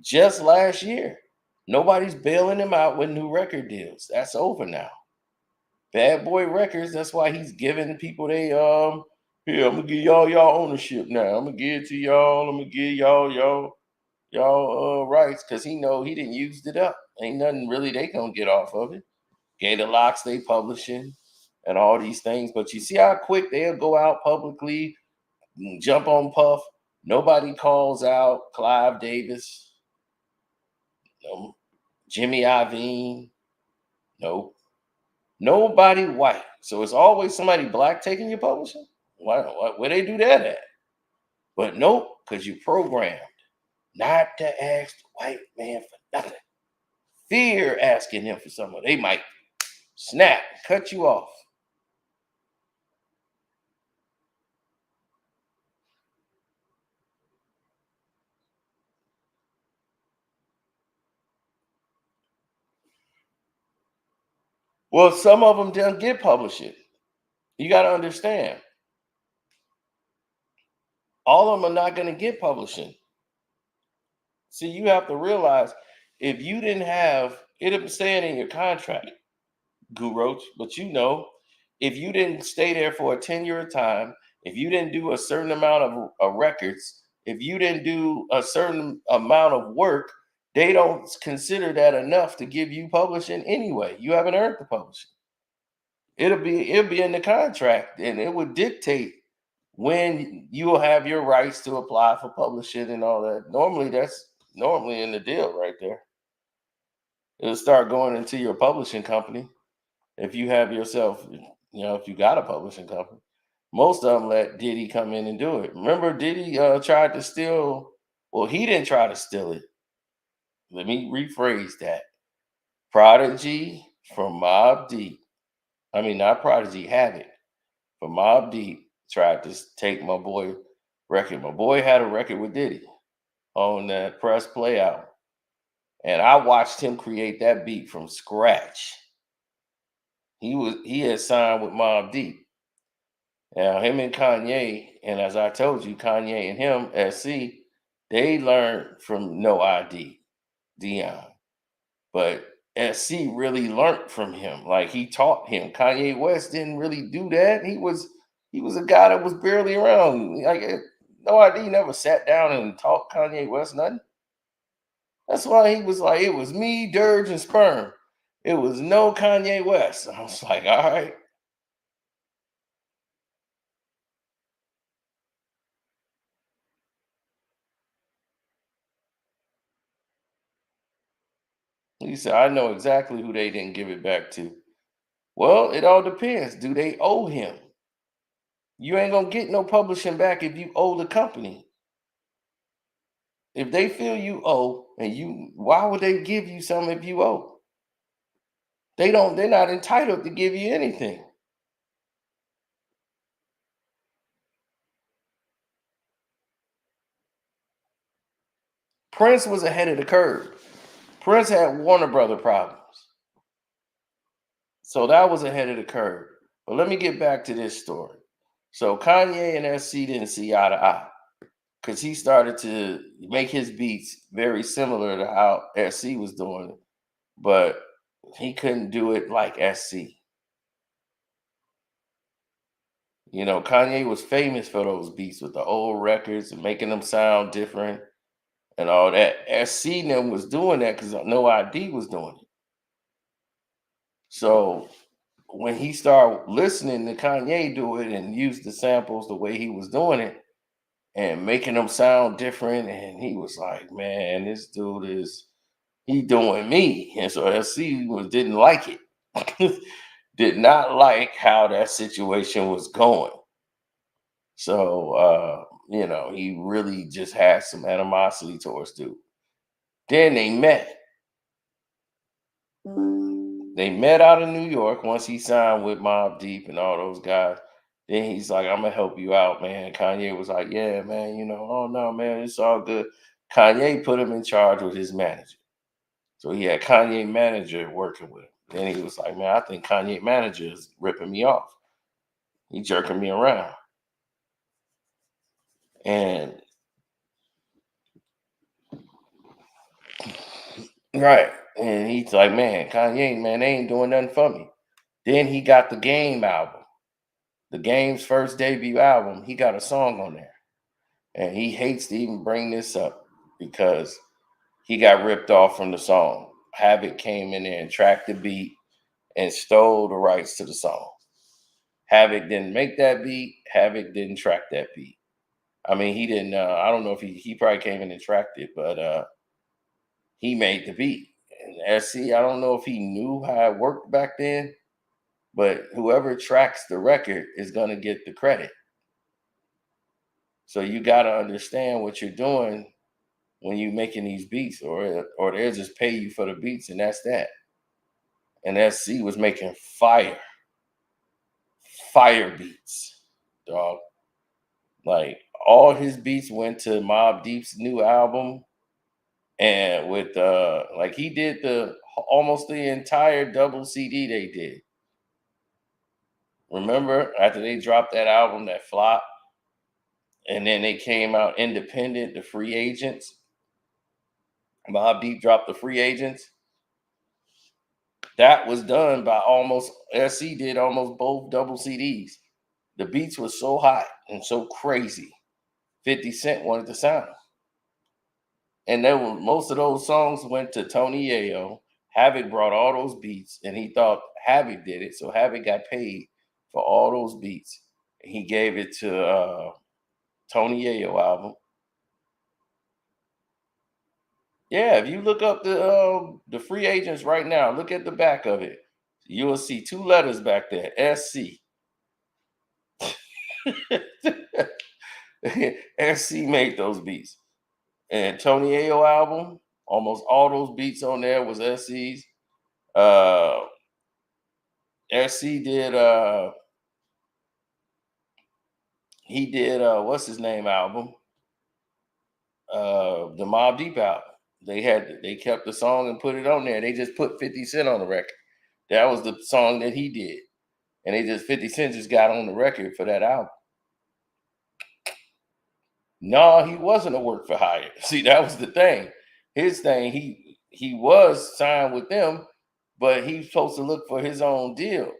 just last year. Nobody's bailing him out with new record deals. That's over now. Bad Boy Records, that's why he's giving people here, I'm gonna give y'all ownership now. I'm gonna give it to y'all. I'm gonna give y'all rights because he know he didn't used it up. Ain't nothing really they gonna get off of it. Gator Locks they publishing and all these things. But you see how quick they'll go out publicly, jump on Puff. Nobody calls out Clive Davis, no, Jimmy Iovine, no, nobody white. So it's always somebody black taking your publishing. Where they do that at? But nope, because you programmed not to ask the white man for nothing. Fear asking him for something. They might snap, cut you off. Well, some of them don't get publishing. You got to understand, all of them are not going to get publishing. See, you have to realize if you didn't have it saying in your contract, Guru, but you know, if you didn't stay there for a tenure of time, if you didn't do a certain amount of records, if you didn't do a certain amount of work, they don't consider that enough to give you publishing anyway. You haven't earned the publishing. It'll be in the contract, and it would dictate when you will have your rights to apply for publishing and all that. Normally, that's normally in the deal right there. It'll start going into your publishing company if you have yourself, if you got a publishing company. Most of them let Diddy come in and do it. Remember, Diddy tried to steal. Well, he didn't try to steal it. Let me rephrase that. Prodigy from Mob Deep. I mean, not Prodigy, Havoc from Mob Deep tried to take my boy record. My boy had a record with Diddy on that Press Play album. And I watched him create that beat from scratch. He had signed with Mob Deep. Now him and Kanye, and as I told you, Kanye and him, SC, they learned from No ID, Dion. But SC really learned from him. Like he taught him. Kanye West didn't really do that. He was a guy that was barely around. Like No ID never sat down and taught Kanye West nothing. That's why he was like, it was me, Dirge, and Sperm. It was no Kanye West. I was like, all right. He said, I know exactly who they didn't give it back to. Well, it all depends. Do they owe him? You ain't gonna get no publishing back if you owe the company. If they feel you owe, and why would they give you something if you owe? They're not entitled to give you anything. Prince was ahead of the curve. Prince had Warner Brother problems. So that was ahead of the curve. But let me get back to this story. So Kanye and SC didn't see eye to eye because he started to make his beats very similar to how SC was doing it, but he couldn't do it like SC. Kanye was famous for those beats with the old records and making them sound different and all that. SC and them was doing that because No ID was doing it. So when he started listening to Kanye do it and use the samples the way he was doing it and making them sound different, and he was like, "Man, this dude he doing me." And so SC didn't like it, did not like how that situation was going. So he really just had some animosity towards dude. Then they met. They met out in New York once he signed with Mobb Deep and all those guys. Then he's like, I'm gonna help you out, man. Kanye was like, yeah, man, oh no, man, it's all good. Kanye put him in charge with his manager. So he had Kanye manager working with him. Then he was like, man, I think Kanye manager is ripping me off. He jerking me around. And right. And he's like, man, Kanye, man, they ain't doing nothing for me. Then he got the Game album, the Game's first debut album. He got a song on there. And he hates to even bring this up because he got ripped off from the song. Havoc came in there and tracked the beat and stole the rights to the song. Havoc didn't make that beat. Havoc didn't track that beat. I mean, he didn't. I don't know if he probably came in and tracked it, but he made the beat. And SC, I don't know if he knew how it worked back then, but whoever tracks the record is going to get the credit. So you got to understand what you're doing when you're making these beats, or they'll just pay you for the beats, and that's that. And SC was making fire beats, dog. Like all his beats went to Mobb Deep's new album, and with like he did the almost the entire double CD they did. Remember after they dropped that album that flopped, and then they came out independent, the Free Agents. Mobb Deep dropped the Free Agents. That was done by almost SC did almost both double CDs. The beats were so hot and so crazy. 50 Cent wanted the sound. And then most of those songs went to Tony Yayo. Havoc brought all those beats, and he thought Havoc did it. So Havoc got paid for all those beats. And he gave it to Tony Yayo album. Yeah, if you look up the Free Agents right now, look at the back of it. You will see two letters back there, SC. SC made those beats. And Tony Ayo album, almost all those beats on there was SC's. Uh SC did he did what's his name album? The Mobb Deep album. They kept the song and put it on there. They just put 50 Cent on the record. That was the song that he did. And 50 Cent just got on the record for that album. No, he wasn't a work for hire. See, that was the thing. His thing, he was signed with them, but he's supposed to look for his own deal.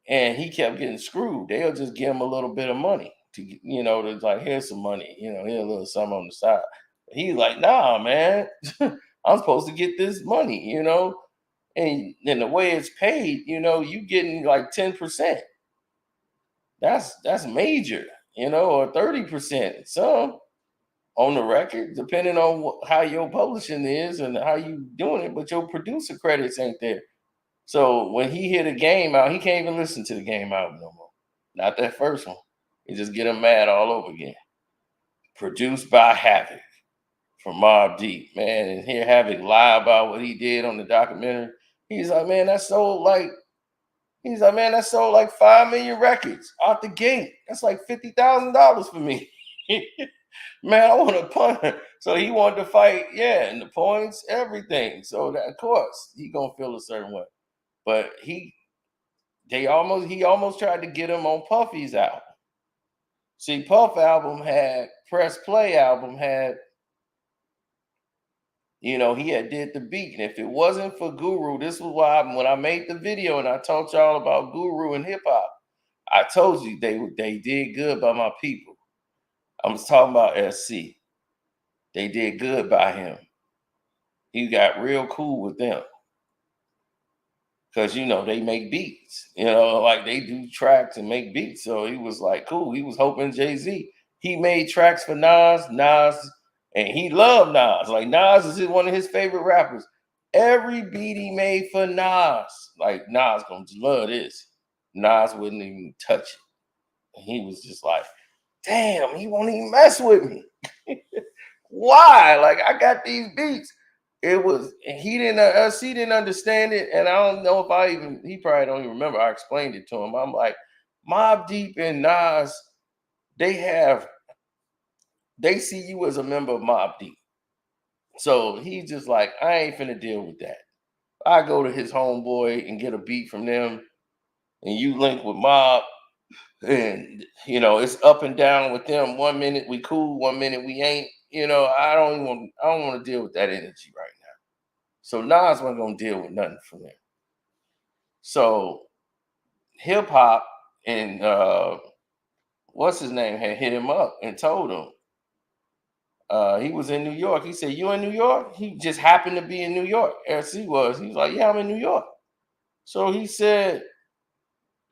And he kept getting screwed. They'll just give him a little bit of money to like, here's some money, here's a little something on the side. He's like, nah, man, I'm supposed to get this money, and then the way it's paid, you getting like 10%. That's major, or 30%. Some on the record, depending on how your publishing is and how you doing it, but your producer credits ain't there. So when he hit a Game out, he can't even listen to the Game album no more. Not that first one. He just get him mad all over again. Produced by Havoc from Mobb Deep, man, and hear Havoc lie about what he did on the documentary. He's like, man, that sold like 5 million records out the gate. That's like $50,000 for me. Man, I want to punt. So he wanted to fight, yeah, and the points, everything. So that, of course, he gonna feel a certain way. But he almost tried to get him on Puffy's album. See, Press Play album had, he had did the beat. And if it wasn't for Guru, this was why when I made the video and I taught y'all about Guru and hip hop, I told you they did good by my people. I was talking about SC. They did good by him. He got real cool with them. Because they make beats, like they do tracks and make beats. So he was like, cool. He was hoping Jay-Z. He made tracks for Nas, and he loved Nas. Like Nas is one of his favorite rappers. Every beat he made for Nas, like Nas gonna love this. Nas wouldn't even touch it. And he was just like, damn, he won't even mess with me. Why? Like I got these beats. He didn't understand it, and I don't know if he probably don't even remember. I explained it to him. I'm like, Mobb Deep and Nas, they see you as a member of Mobb Deep. So he's just like, I ain't finna deal with that. I go to his homeboy and get a beat from them, and you link with Mob, and it's up and down with them. 1 minute we cool, 1 minute we ain't. I don't want to deal with that energy right now. So Nas wasn't gonna deal with nothing from them. So hip hop and what's his name had hit him up and told him he was in New York. He said, "You in New York?" He just happened to be in New York. LC was. He was like, "Yeah, I'm in New York." So he said,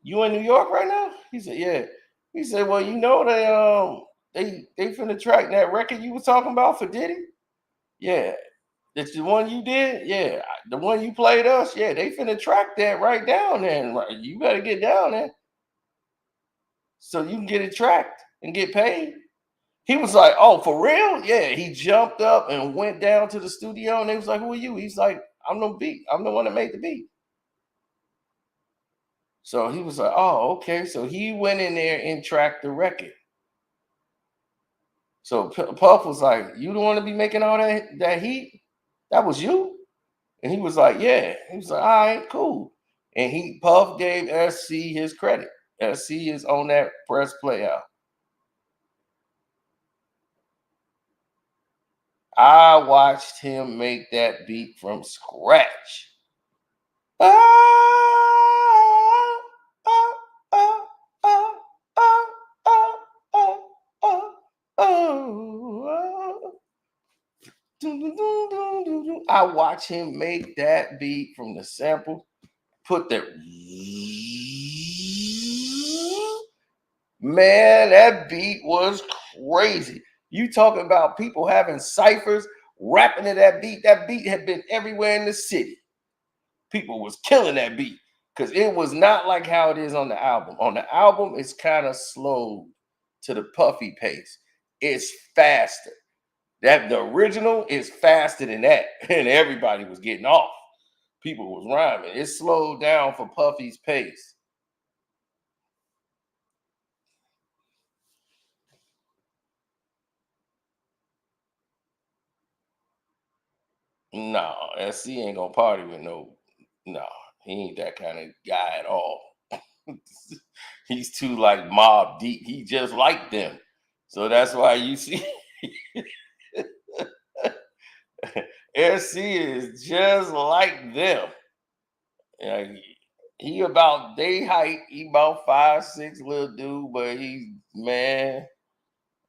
"You in New York right now?" He said, "Yeah." He said, "Well, they finna track that record you was talking about for Diddy. Yeah, that's the one you did. Yeah, the one you played us. Yeah, they finna track that right down there. And you better get down there so you can get it tracked and get paid." He was like, "Oh, for real?" Yeah, he jumped up and went down to the studio, and they was like, "Who are you?" He's like, "I'm the beat. I'm the one that made the beat." So he was like, "Oh, okay." So he went in there and tracked the record. So Puff was like, "You don't want to be making all that heat? That was you?" And he was like, "Yeah." He was like, "All right, cool." And Puff gave SC his credit. SC is on that press play out. I watched him make that beat from scratch. Oh, oh, oh, oh, oh, oh, oh, oh, oh. I watch him make that beat from the sample, put the man, that beat was crazy. You talking about people having ciphers, rapping to that beat. That beat had been everywhere in the city. People was killing that beat because it was not like how it is on the album. On the album, it's kind of slow to the puffy pace. It's faster. That the original is faster than that, and everybody was getting off. People was rhyming. It slowed down for Puffy's pace. No, SC ain't gonna party with no. He ain't that kind of guy at all. He's too like mob deep. He just like them. So that's why you see SC is just like them. Like, he about they height. He about 5'6" little dude, but he's man.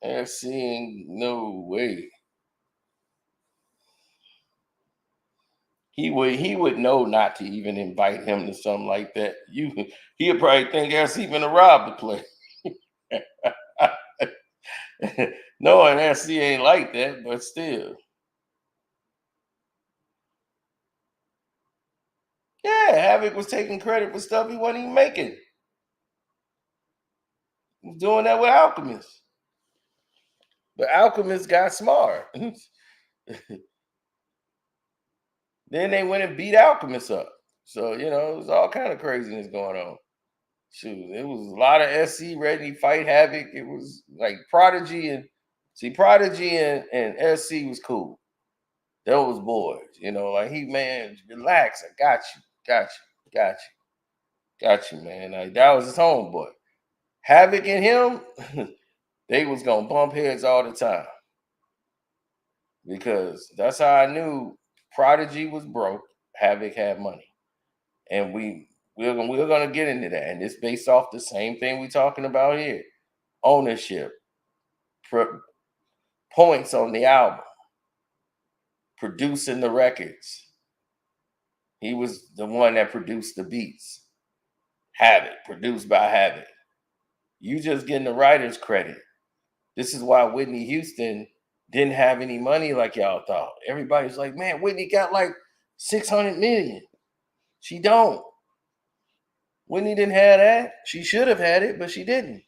SC ain't no way. He would know not to even invite him to something like that. He'd probably think SC finna rob the place. Knowing SC ain't like that, but still. Yeah, Havoc was taking credit for stuff he wasn't even making. He was doing that with Alchemist. But Alchemist got smart. Then they went and beat Alchemist up. So, it was all kind of craziness going on. Shoot, it was a lot of SC ready to fight Havoc. It was like Prodigy and SC was cool. Those boys, like man, relax. I got you, got you, got you, got you, man. Like that was his homeboy. Havoc and him, they was gonna bump heads all the time because that's how I knew Prodigy was broke. Havoc had money, and we're gonna get into that. And it's based off the same thing we talking about here: ownership, points on the album, producing the records. He was the one that produced the beats. Havoc, produced by Havoc. You just getting the writer's credit. This is why Whitney Houston didn't have any money like y'all thought. Everybody's like, man, Whitney got like 600 million. She don't. Whitney didn't have that. She should have had it, but she didn't.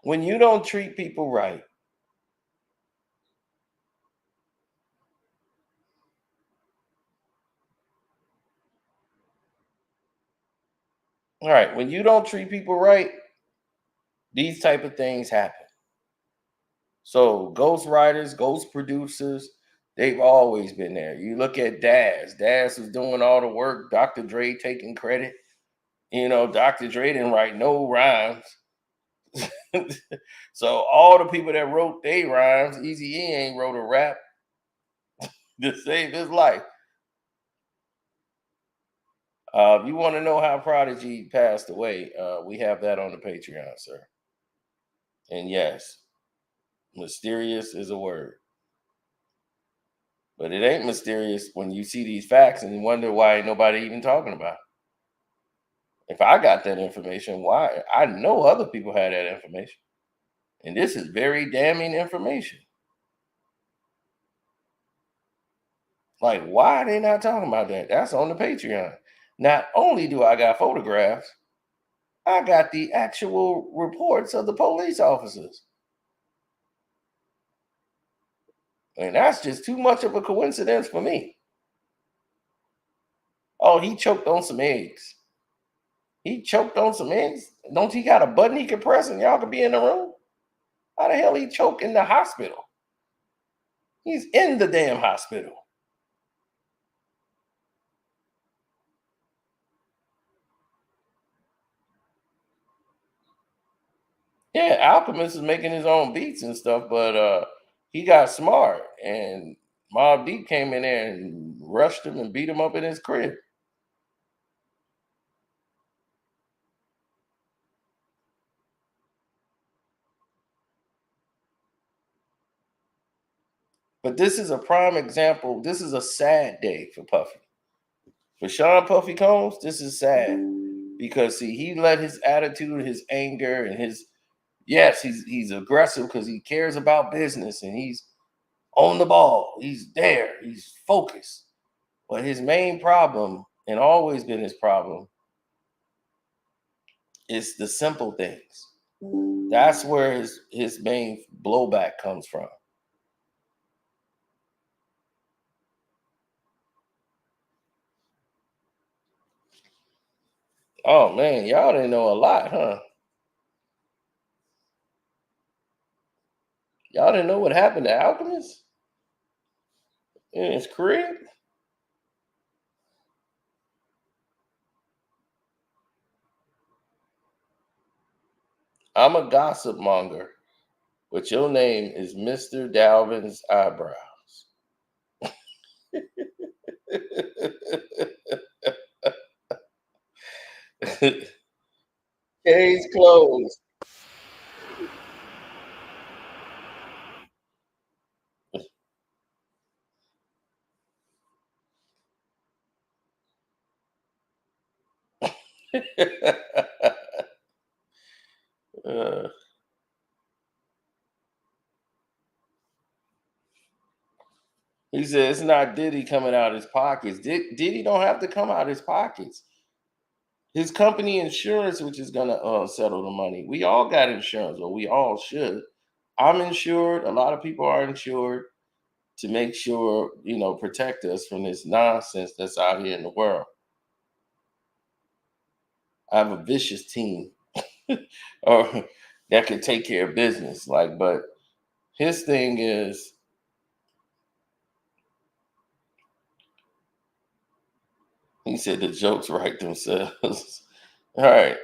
When you don't treat people right, all right, when you don't treat people right, these type of things happen. So ghost writers, ghost producers, they've always been there. You look at Daz. Daz was doing all the work. Dr. Dre taking credit. Dr. Dre didn't write no rhymes. So all the people that wrote they rhymes, Easy E ain't wrote a rap to save his life. If you want to know how Prodigy passed away, we have that on the Patreon, sir. And yes, mysterious is a word. But it ain't mysterious when you see these facts and you wonder why ain't nobody even talking about it. If I got that information, why? I know other people had that information. And this is very damning information. Like, why are they not talking about that? That's on the Patreon. Not only do I got photographs, I got the actual reports of the police officers. And that's just too much of a coincidence for me. Oh, he choked on some eggs. He choked on some eggs. Don't he got a button he can press and y'all could be in the room? How the hell he choke in the hospital? He's in the damn hospital. Yeah, Alchemist is making his own beats and stuff, but he got smart and Mobb Deep came in there and rushed him and beat him up in his crib. But this is a prime example. This is a sad day for Puffy. For Sean Puffy Combs, this is sad because see, he let his attitude, his anger, and his yes, he's aggressive because he cares about business and he's on the ball. He's there. He's focused. But his main problem, and always been his problem, is the simple things. That's where his main blowback comes from. Oh man, y'all didn't know a lot, huh? Y'all didn't know what happened to Alchemist in his crib? I'm a gossip monger, but your name is Mr. Dalvin's eyebrows. Case closed. uh, he said it's not Diddy coming out his pockets. Diddy don't have to come out his pockets. His company insurance, which is gonna settle the money. We all got insurance, or we all should. I'm insured. A lot of people are insured to make sure protect us from this nonsense that's out here in the world. I have a vicious team, or that can take care of business. Like, but his thing is, he said the jokes write themselves. All right,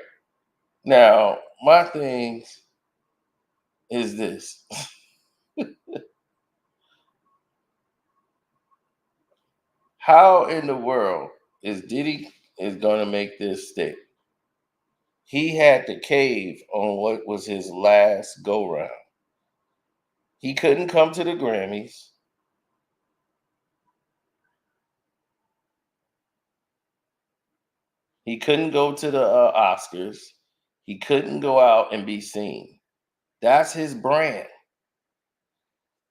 now my thing is this: how in the world is Diddy is going to make this stick? He had to cave on what was his last go round. He couldn't come to the Grammys. He couldn't go to the Oscars. He couldn't go out and be seen. That's his brand.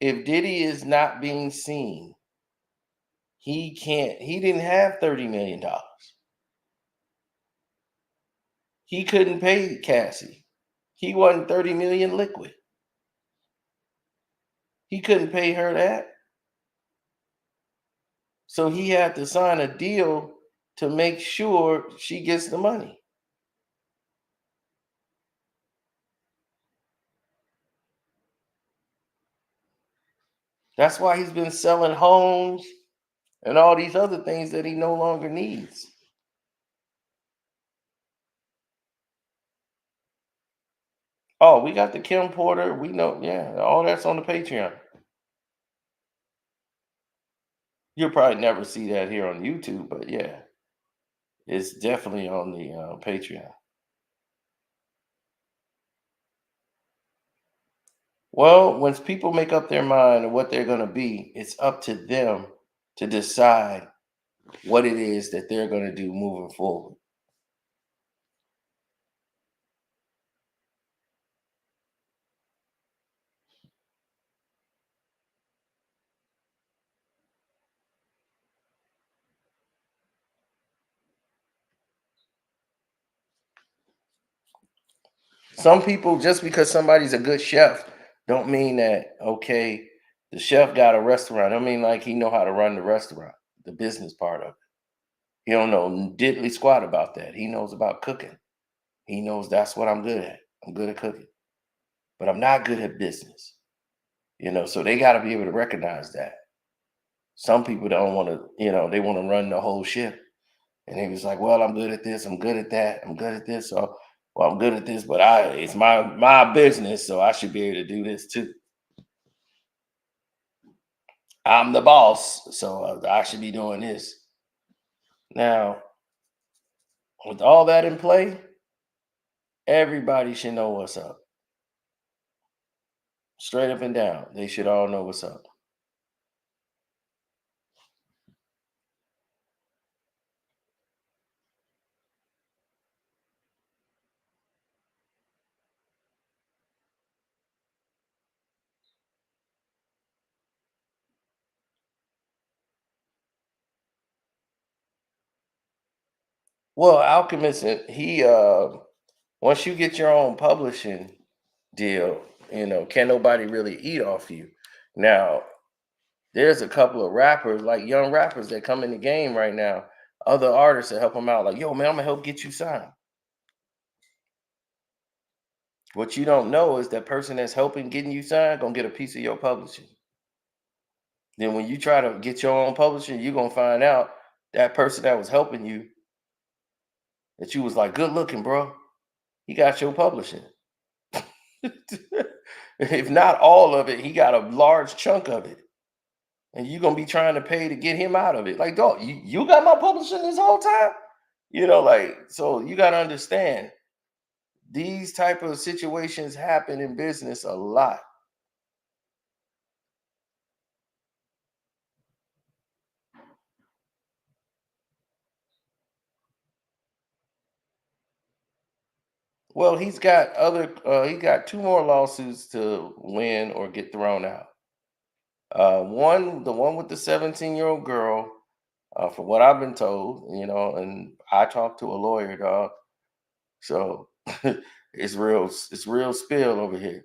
If Diddy is not being seen, he can't. He didn't have $30 million. He couldn't pay Cassie. He wasn't 30 million liquid. He couldn't pay her that. So he had to sign a deal to make sure she gets the money. That's why he's been selling homes and all these other things that he no longer needs. Oh, we got the Kim Porter. We know, yeah, all that's on the Patreon. You'll probably never see that here on YouTube, but yeah, it's definitely on the Patreon. Well, once people make up their mind of what they're going to be, it's up to them to decide what it is that they're going to do moving forward. Some people, just because somebody's a good chef, don't mean that, okay, the chef got a restaurant. I mean, like he know how to run the restaurant, the business part of it. He don't know diddly squat about that. He knows about cooking. He knows that's what I'm good at. I'm good at cooking, but I'm not good at business. So they got to be able to recognize that. Some people don't want to, they want to run the whole ship. And he was like, "Well, I'm good at this. I'm good at that. I'm good at this. So, well, I'm good at this, but it's my business, so I should be able to do this too. I'm the boss, so I should be doing this." Now, with all that in play, everybody should know what's up. Straight up and down, they should all know what's up. Well, Alchemist, he once you get your own publishing deal, can't nobody really eat off you. Now, there's a couple of rappers, like young rappers, that come in the game right now. Other artists that help them out, like, yo, man, I'm gonna help get you signed. What you don't know is that person that's helping getting you signed gonna get a piece of your publishing. Then when you try to get your own publishing, you're gonna find out that person that was helping you, that you was like, good looking, bro. He got your publishing. If not all of it, he got a large chunk of it. And you're gonna be trying to pay to get him out of it. Like, dog, you got my publishing this whole time? Like, so you gotta understand these type of situations happen in business a lot. Well, he got two more lawsuits to win or get thrown out. The one with the 17-year-old girl, from what I've been told, and I talked to a lawyer, dog. So it's real spill over here.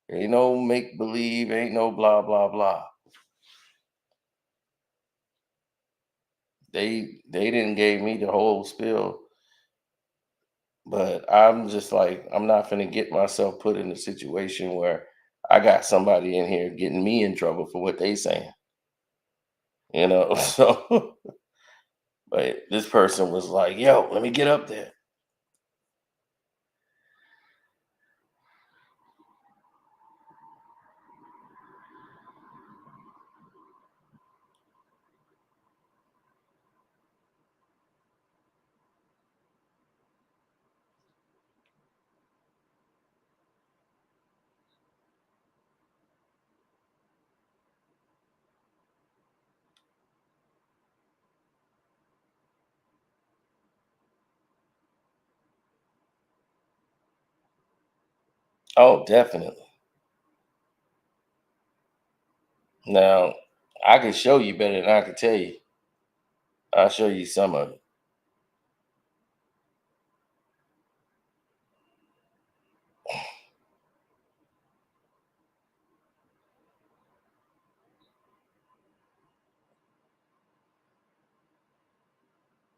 Ain't no make believe, ain't no blah blah blah. They didn't gave me the whole spill, but I'm just like, I'm not gonna get myself put in a situation where I got somebody in here getting me in trouble for what they saying. So but this person was like, yo, let me get up there. Oh, definitely. Now, I can show you better than I can tell you. I'll show you some of it.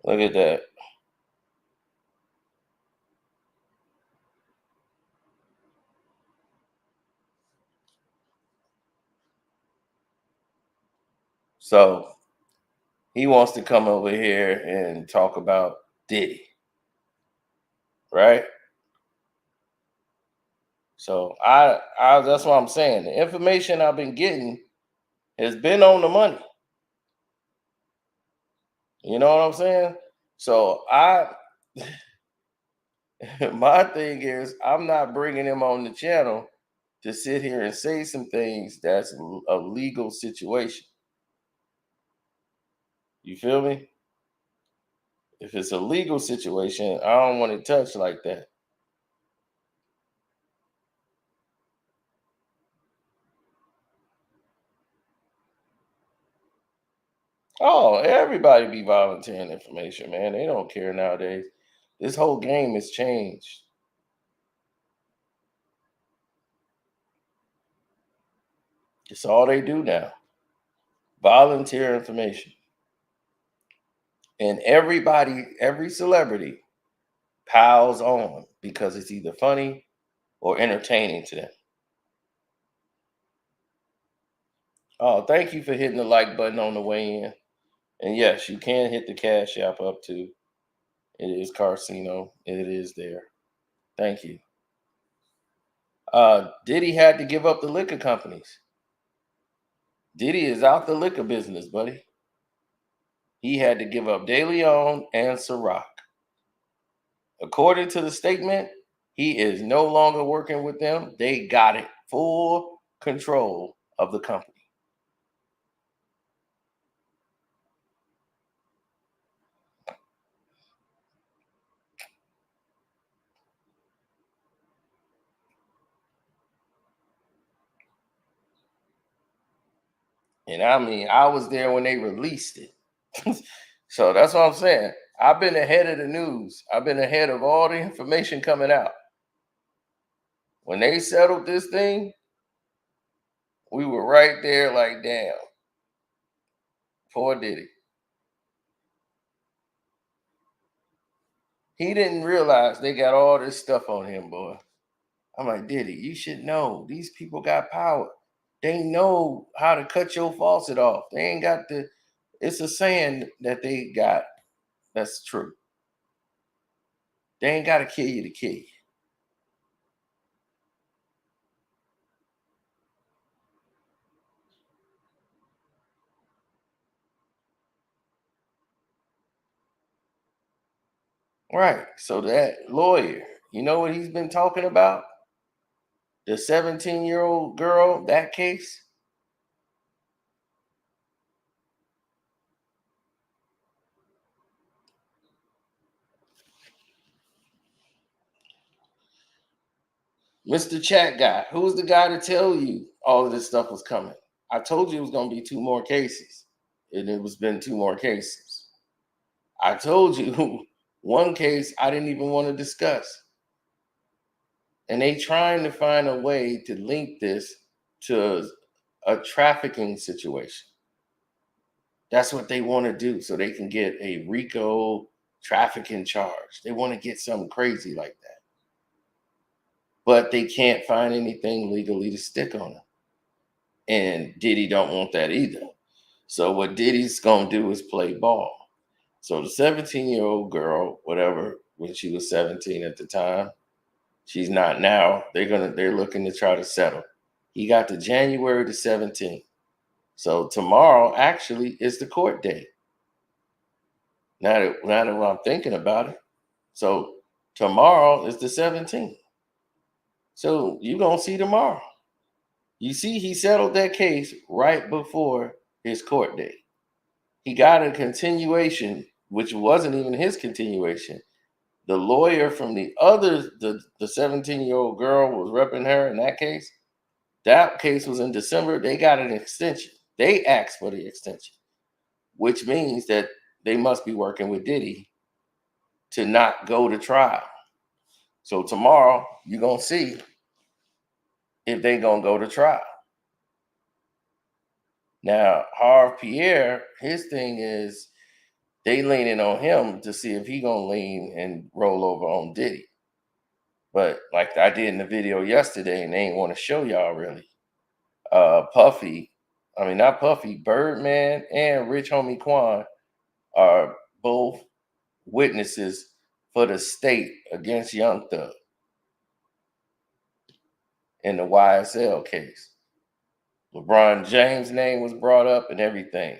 Look at that. So he wants to come over here and talk about Diddy, right? So I that's what I'm saying. The information I've been getting has been on the money. You know what I'm saying? So my thing is I'm not bringing him on the channel to sit here and say some things that's a legal situation. You feel me? If it's a legal situation, I don't want it touched like that. Oh, everybody be volunteering information, man. They don't care nowadays. This whole game has changed. It's all they do now. Volunteer information. And everybody, every celebrity piles on because it's either funny or entertaining to them. Oh, thank you for hitting the like button on the way in. And yes, you can hit the Cash App up too. It is Carcino. It is there. Thank you. Diddy had to give up the liquor companies. Diddy is out the liquor business, buddy. He had to give up De Leon and Ciroc. According to the statement, he is no longer working with them. They got it full control of the company. And I mean, I was there when they released it. So that's what I'm saying. I've been ahead of the news. I've been ahead of all the information coming out. When they settled this thing, we were right there like, damn, poor Diddy. He didn't realize they got all this stuff on him, boy. I'm like, Diddy, you should know. These people got power. They know how to cut your faucet off. They ain't got the, it's a saying that they got that's true. They ain't got to kill you to kill you. Right. So that lawyer, you know what he's been talking about? The 17-year-old girl, that case? Mr. Chat Guy, who was the guy to tell you all of this stuff was coming? I told you it was going to be two more cases. And it was been two more cases. I told you one case I didn't even want to discuss. And they trying to find a way to link this to a trafficking situation. That's what they want to do so they can get a RICO trafficking charge. They want to get something crazy like that. But they can't find anything legally to stick on them. And Diddy don't want that either. So what Diddy's going to do is play ball. So the 17-year-old girl, whatever, when she was 17 at the time, she's not now. They're looking to try to settle. He got to January the 17th. So tomorrow actually is the court date. Now that I'm thinking about it. So tomorrow is the 17th. So you're gonna see tomorrow. You see, he settled that case right before his court date. He got a continuation, which wasn't even his continuation. The lawyer from the 17-year-old girl was repping her in that case. That case was in December. They got an extension. They asked for the extension, which means that they must be working with Diddy to not go to trial. So tomorrow you're gonna see if they gonna go to trial. Now, Harv Pierre, his thing is They leaning on him to see if he gonna lean and roll over on Diddy. But like I did in the video yesterday, and they ain't want to show y'all really. Puffy, I mean not Puffy, Birdman and Rich Homie Quan are both witnesses for the state against Young Thug in the YSL case. LeBron James' name was brought up and everything.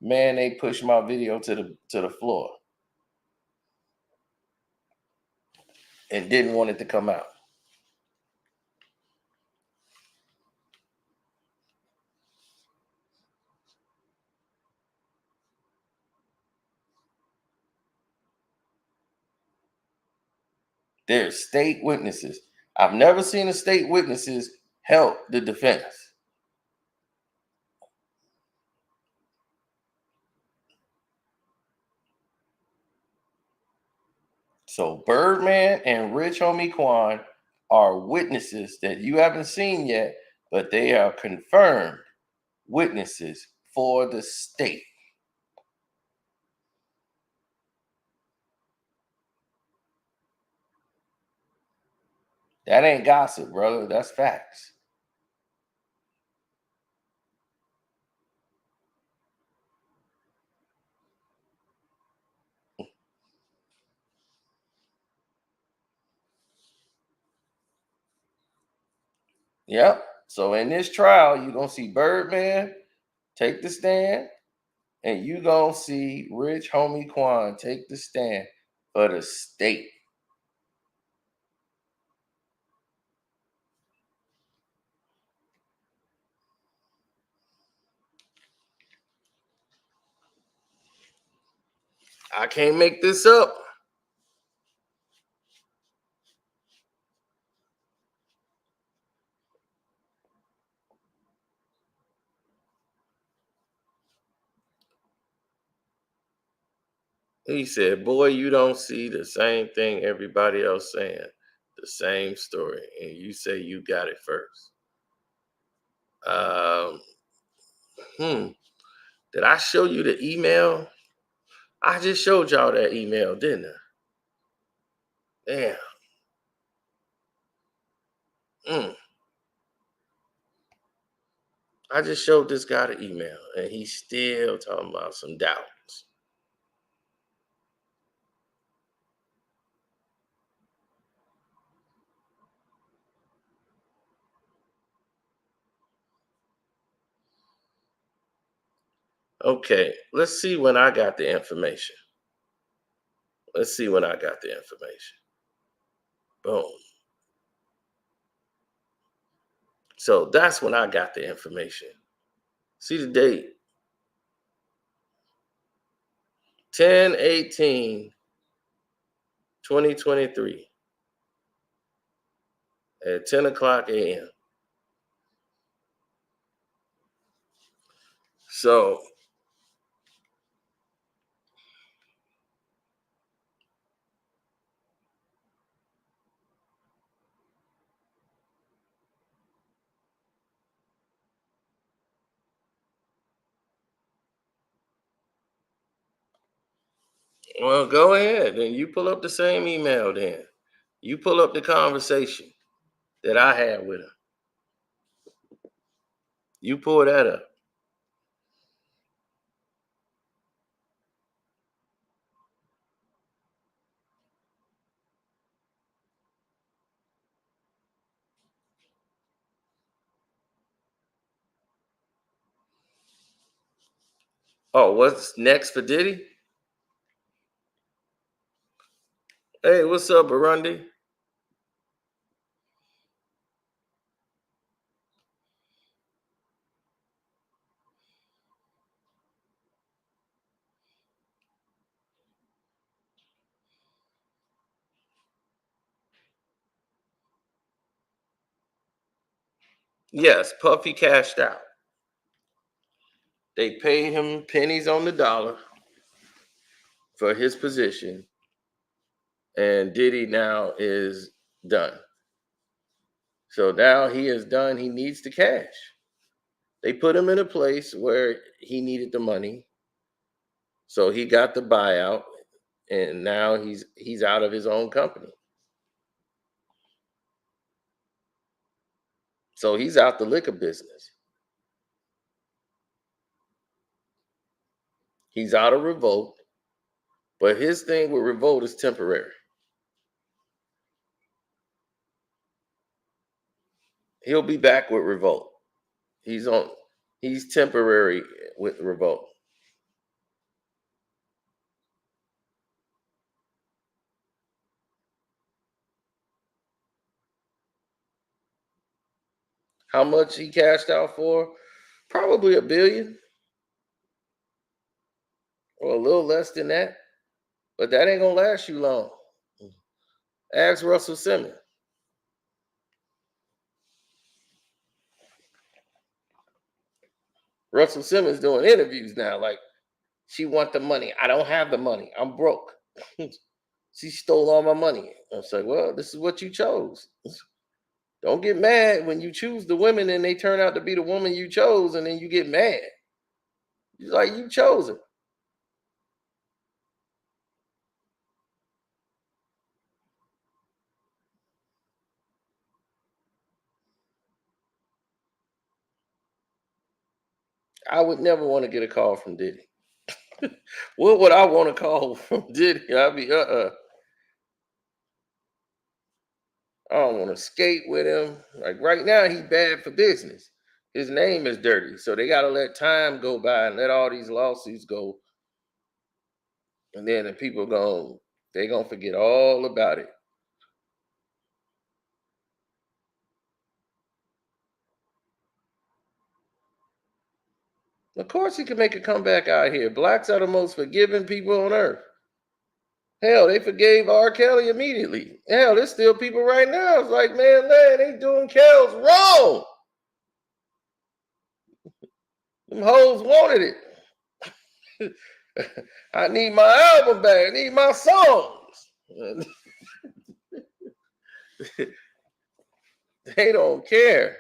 Man, they pushed my video to the floor and didn't want it to come out. They're state witnesses. I've never seen a state witnesses help the defense. So Birdman and Rich Homie Quan are witnesses that you haven't seen yet, but they are confirmed witnesses for the state. That ain't gossip, brother. That's facts. Yep. So in this trial, you're gonna see Birdman take the stand, and you gonna see Rich Homie Quan take the stand for the state. I can't make this up. He said, "Boy, you don't see the same thing everybody else saying, the same story, and you say you got it first." Um, hmm. Did I show you the email? I just showed y'all that email, didn't I? Damn. Mm. I just showed this guy the email, and he's still talking about some doubts. Okay, let's see when I got the information. Let's see when I got the information. Boom. So that's when I got the information. See the date 10/18/2023 at 10 o'clock a.m. So, well, go ahead. Then you pull up the same email then. You pull up the conversation that I had with him. You pull that up. Oh, what's next for Diddy? Hey, what's up, Burundi? Yes, Puffy cashed out. They paid him pennies on the dollar for his position, and Diddy now is done. So now he is done. He needs the cash. They put him in a place where he needed the money. So he got the buyout, and now he's out of his own company. So he's out the liquor business. He's out of Revolt, but his thing with Revolt is temporary. He'll be back with Revolt. He's on. He's temporary with Revolt. How much he cashed out for? Probably a billion or a little less than that. But that ain't gonna last you long. Ask Russell Simmons. Russell Simmons doing interviews now. Like, she want the money. I don't have the money. I'm broke. She stole all my money. I was like, well, this is what you chose. Don't get mad when you choose the women and they turn out to be the woman you chose, and then you get mad. You're like, you chose her. I would never want to get a call from Diddy. What would I want to call from Diddy? I'd be I don't want to skate with him. Like right now, he's bad for business. His name is dirty, so they got to let time go by and let all these lawsuits go, and then the people they gonna forget all about it. Of course, he can make a comeback out here. Blacks are the most forgiving people on earth. Hell, they forgave R. Kelly immediately. Hell, there's still people right now. It's like, man, they doing Kel's wrong. Them hoes wanted it. I need my album back. I need my songs. They don't care.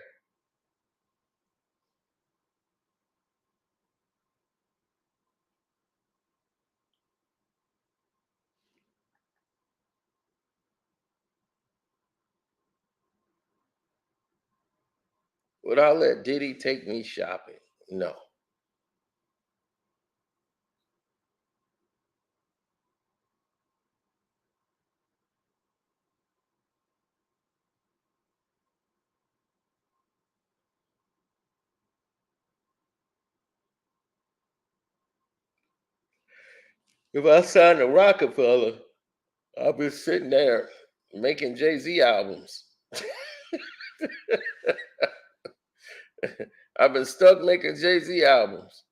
Would I let Diddy take me shopping? No. If I signed to Rockefeller, I'll be sitting there making Jay-Z albums. I've been stuck making Jay-Z albums.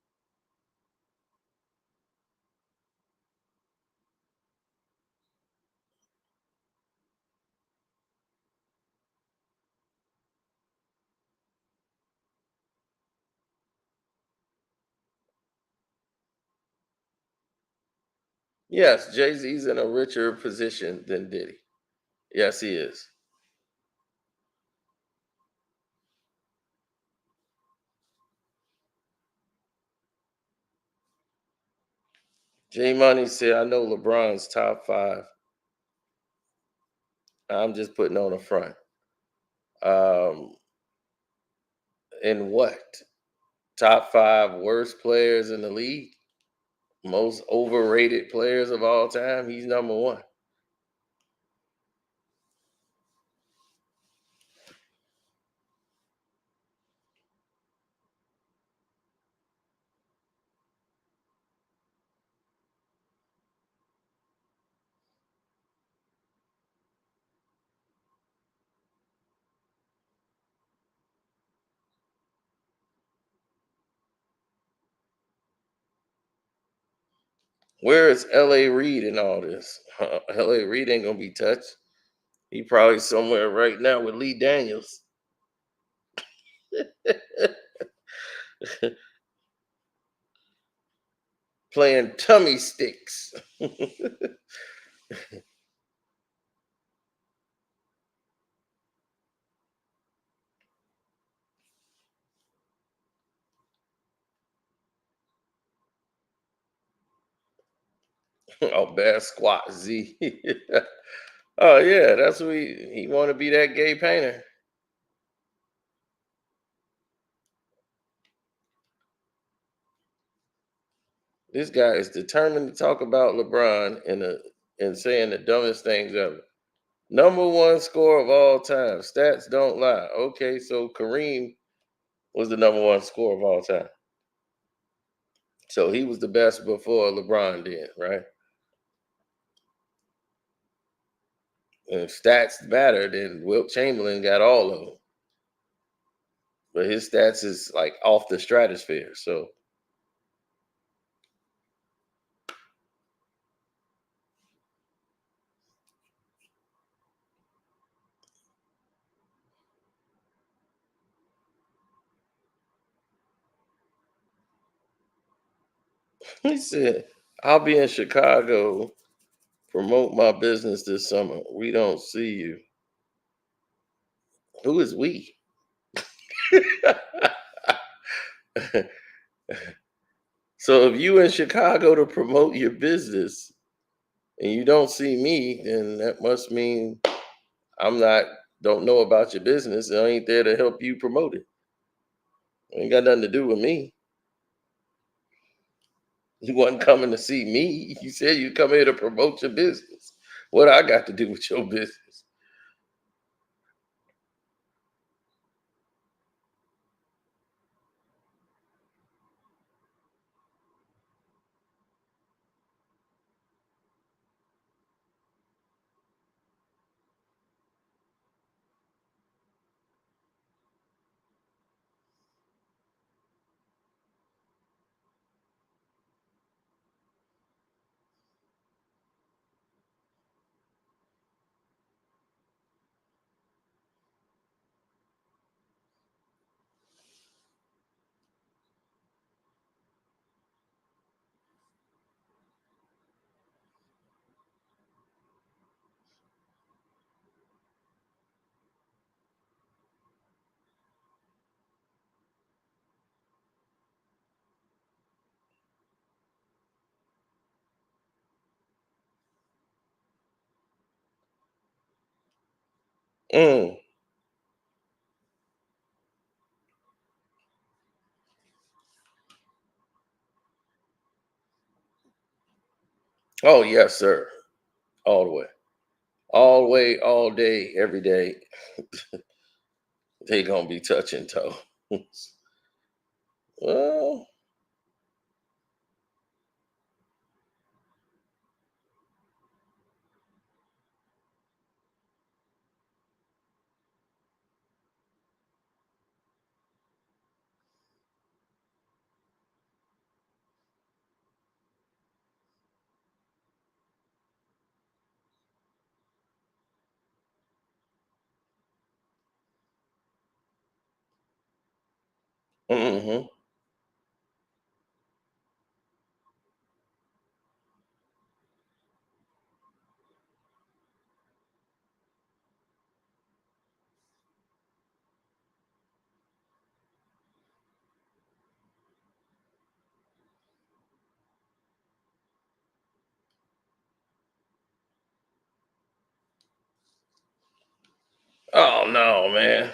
Yes, Jay-Z's in a richer position than Diddy. Yes, he is. J Money said, I know LeBron's top five. I'm just putting on the front. Um, in what? Top five worst players in the league? Most overrated players of all time? He's number one. Where is L.A. Reid in all this? L.A. Reid ain't gonna be touched. He probably somewhere right now with Lee Daniels. Playing tummy sticks. Oh, bad squat Z. Oh yeah, that's what he want to be, that gay painter. This guy is determined to talk about LeBron and saying the dumbest things ever. Number one scorer of all time. Stats don't lie. Okay, so Kareem was the number one scorer of all time. So he was the best before LeBron did, right? And if stats matter, then Wilt Chamberlain got all of them. But his stats is like off the stratosphere. So he said, I'll be in Chicago, promote my business this summer. We don't see you. Who is we? So if you in Chicago to promote your business and you don't see me, then that must mean I'm not don't know about your business. I ain't there to help you promote it. Ain't got nothing to do with me. You wasn't coming to see me. You said you come here to promote your business. What I got to do with your business? Mm. Oh yes, sir. All the way. All the way, all day, every day. They gonna be touching toes. Well, mm-hmm. Oh no, man.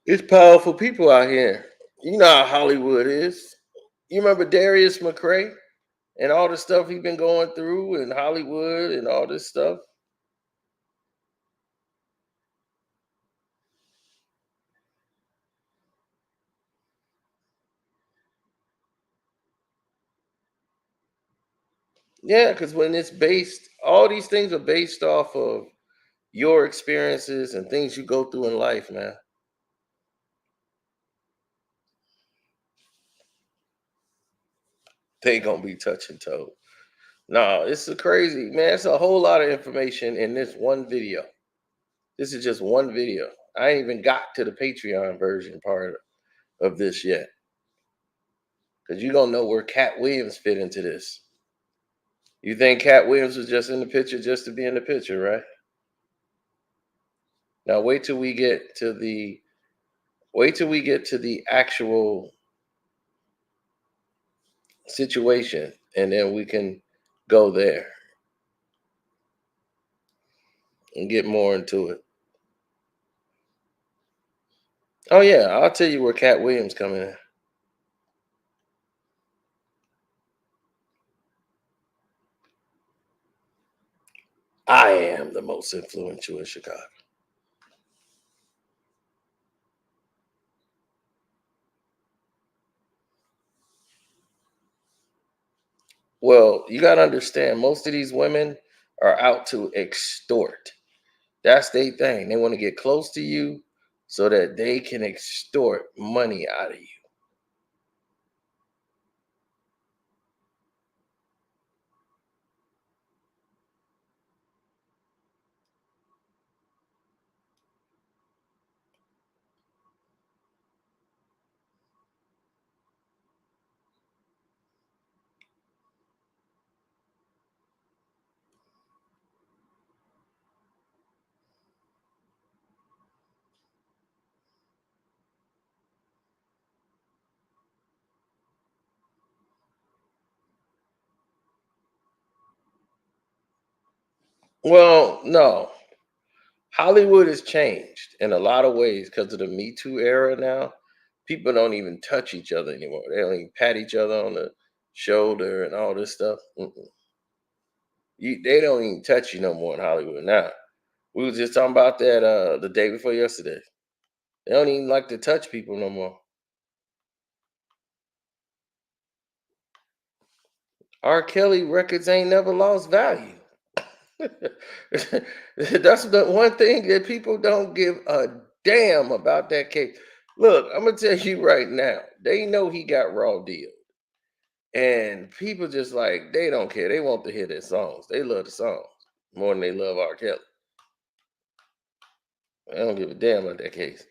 It's powerful people out here. You know how Hollywood is. You remember Darius McCray and all the stuff he been going through in Hollywood and all this stuff? Yeah, because when it's based, all these things are based off of your experiences and things you go through in life, man. They gonna be touching toe. No, it's a crazy, man. It's a whole lot of information in this one video. This is just one video. I ain't even got to the Patreon version part of this yet. Because you don't know where Cat Williams fit into this. You think Cat Williams was just in the picture just to be in the picture, right? Now wait till we get to the Wait till we get to the actual situation, and then we can go there and get more into it. Oh yeah, I'll tell you where Cat Williams coming in. I am the most influential in Chicago. Well, you got to understand, most of these women are out to extort. That's their thing. They want to get close to you so that they can extort money out of you. Well, no. Hollywood has changed in a lot of ways because of the Me Too era now. People don't even touch each other anymore. They don't even pat each other on the shoulder and all this stuff. They don't even touch you no more in Hollywood now. We was just talking about that the day before yesterday. They don't even like to touch people no more. R. Kelly records ain't never lost value. That's the one thing that people don't give a damn about that case. Look, I'm gonna tell you right now, they know he got raw deal. And people just like they don't care. They want to hear their songs. They love the songs more than they love R. Kelly. I don't give a damn about that case.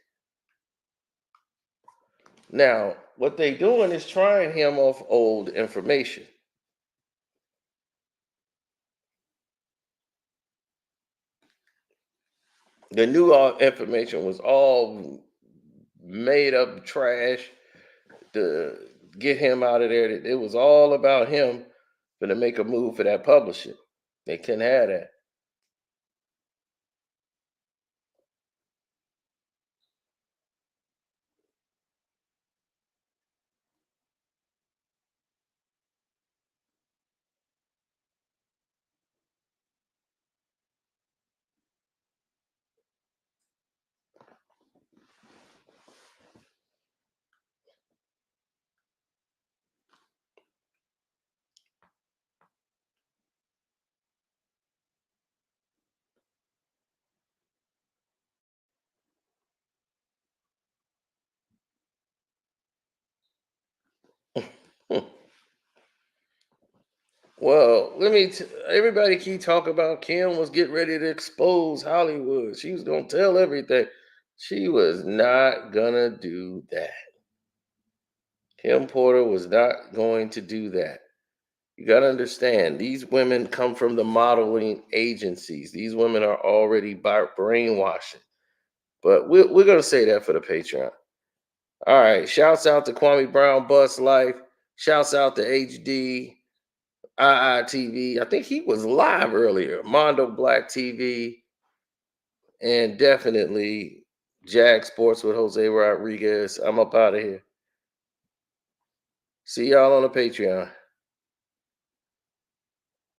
Now, what they doing is trying him off old information. The new information was all made up trash to get him out of there. It was all about him for to make a move for that publishing. They couldn't have that. Well, everybody keep talking about Kim was getting ready to expose Hollywood. She was gonna tell everything. She was not gonna do that. Kim Porter was not going to do that. You got to understand, these women come from the modeling agencies. These women are already brainwashing. But we're going to say that for the Patreon. All right. Shouts out to Kwame Brown, Bus Life. Shouts out to HD, IITV. I think he was live earlier. Mondo Black TV. And definitely Jag Sports with Jose Rodriguez. I'm up out of here. See y'all on the Patreon.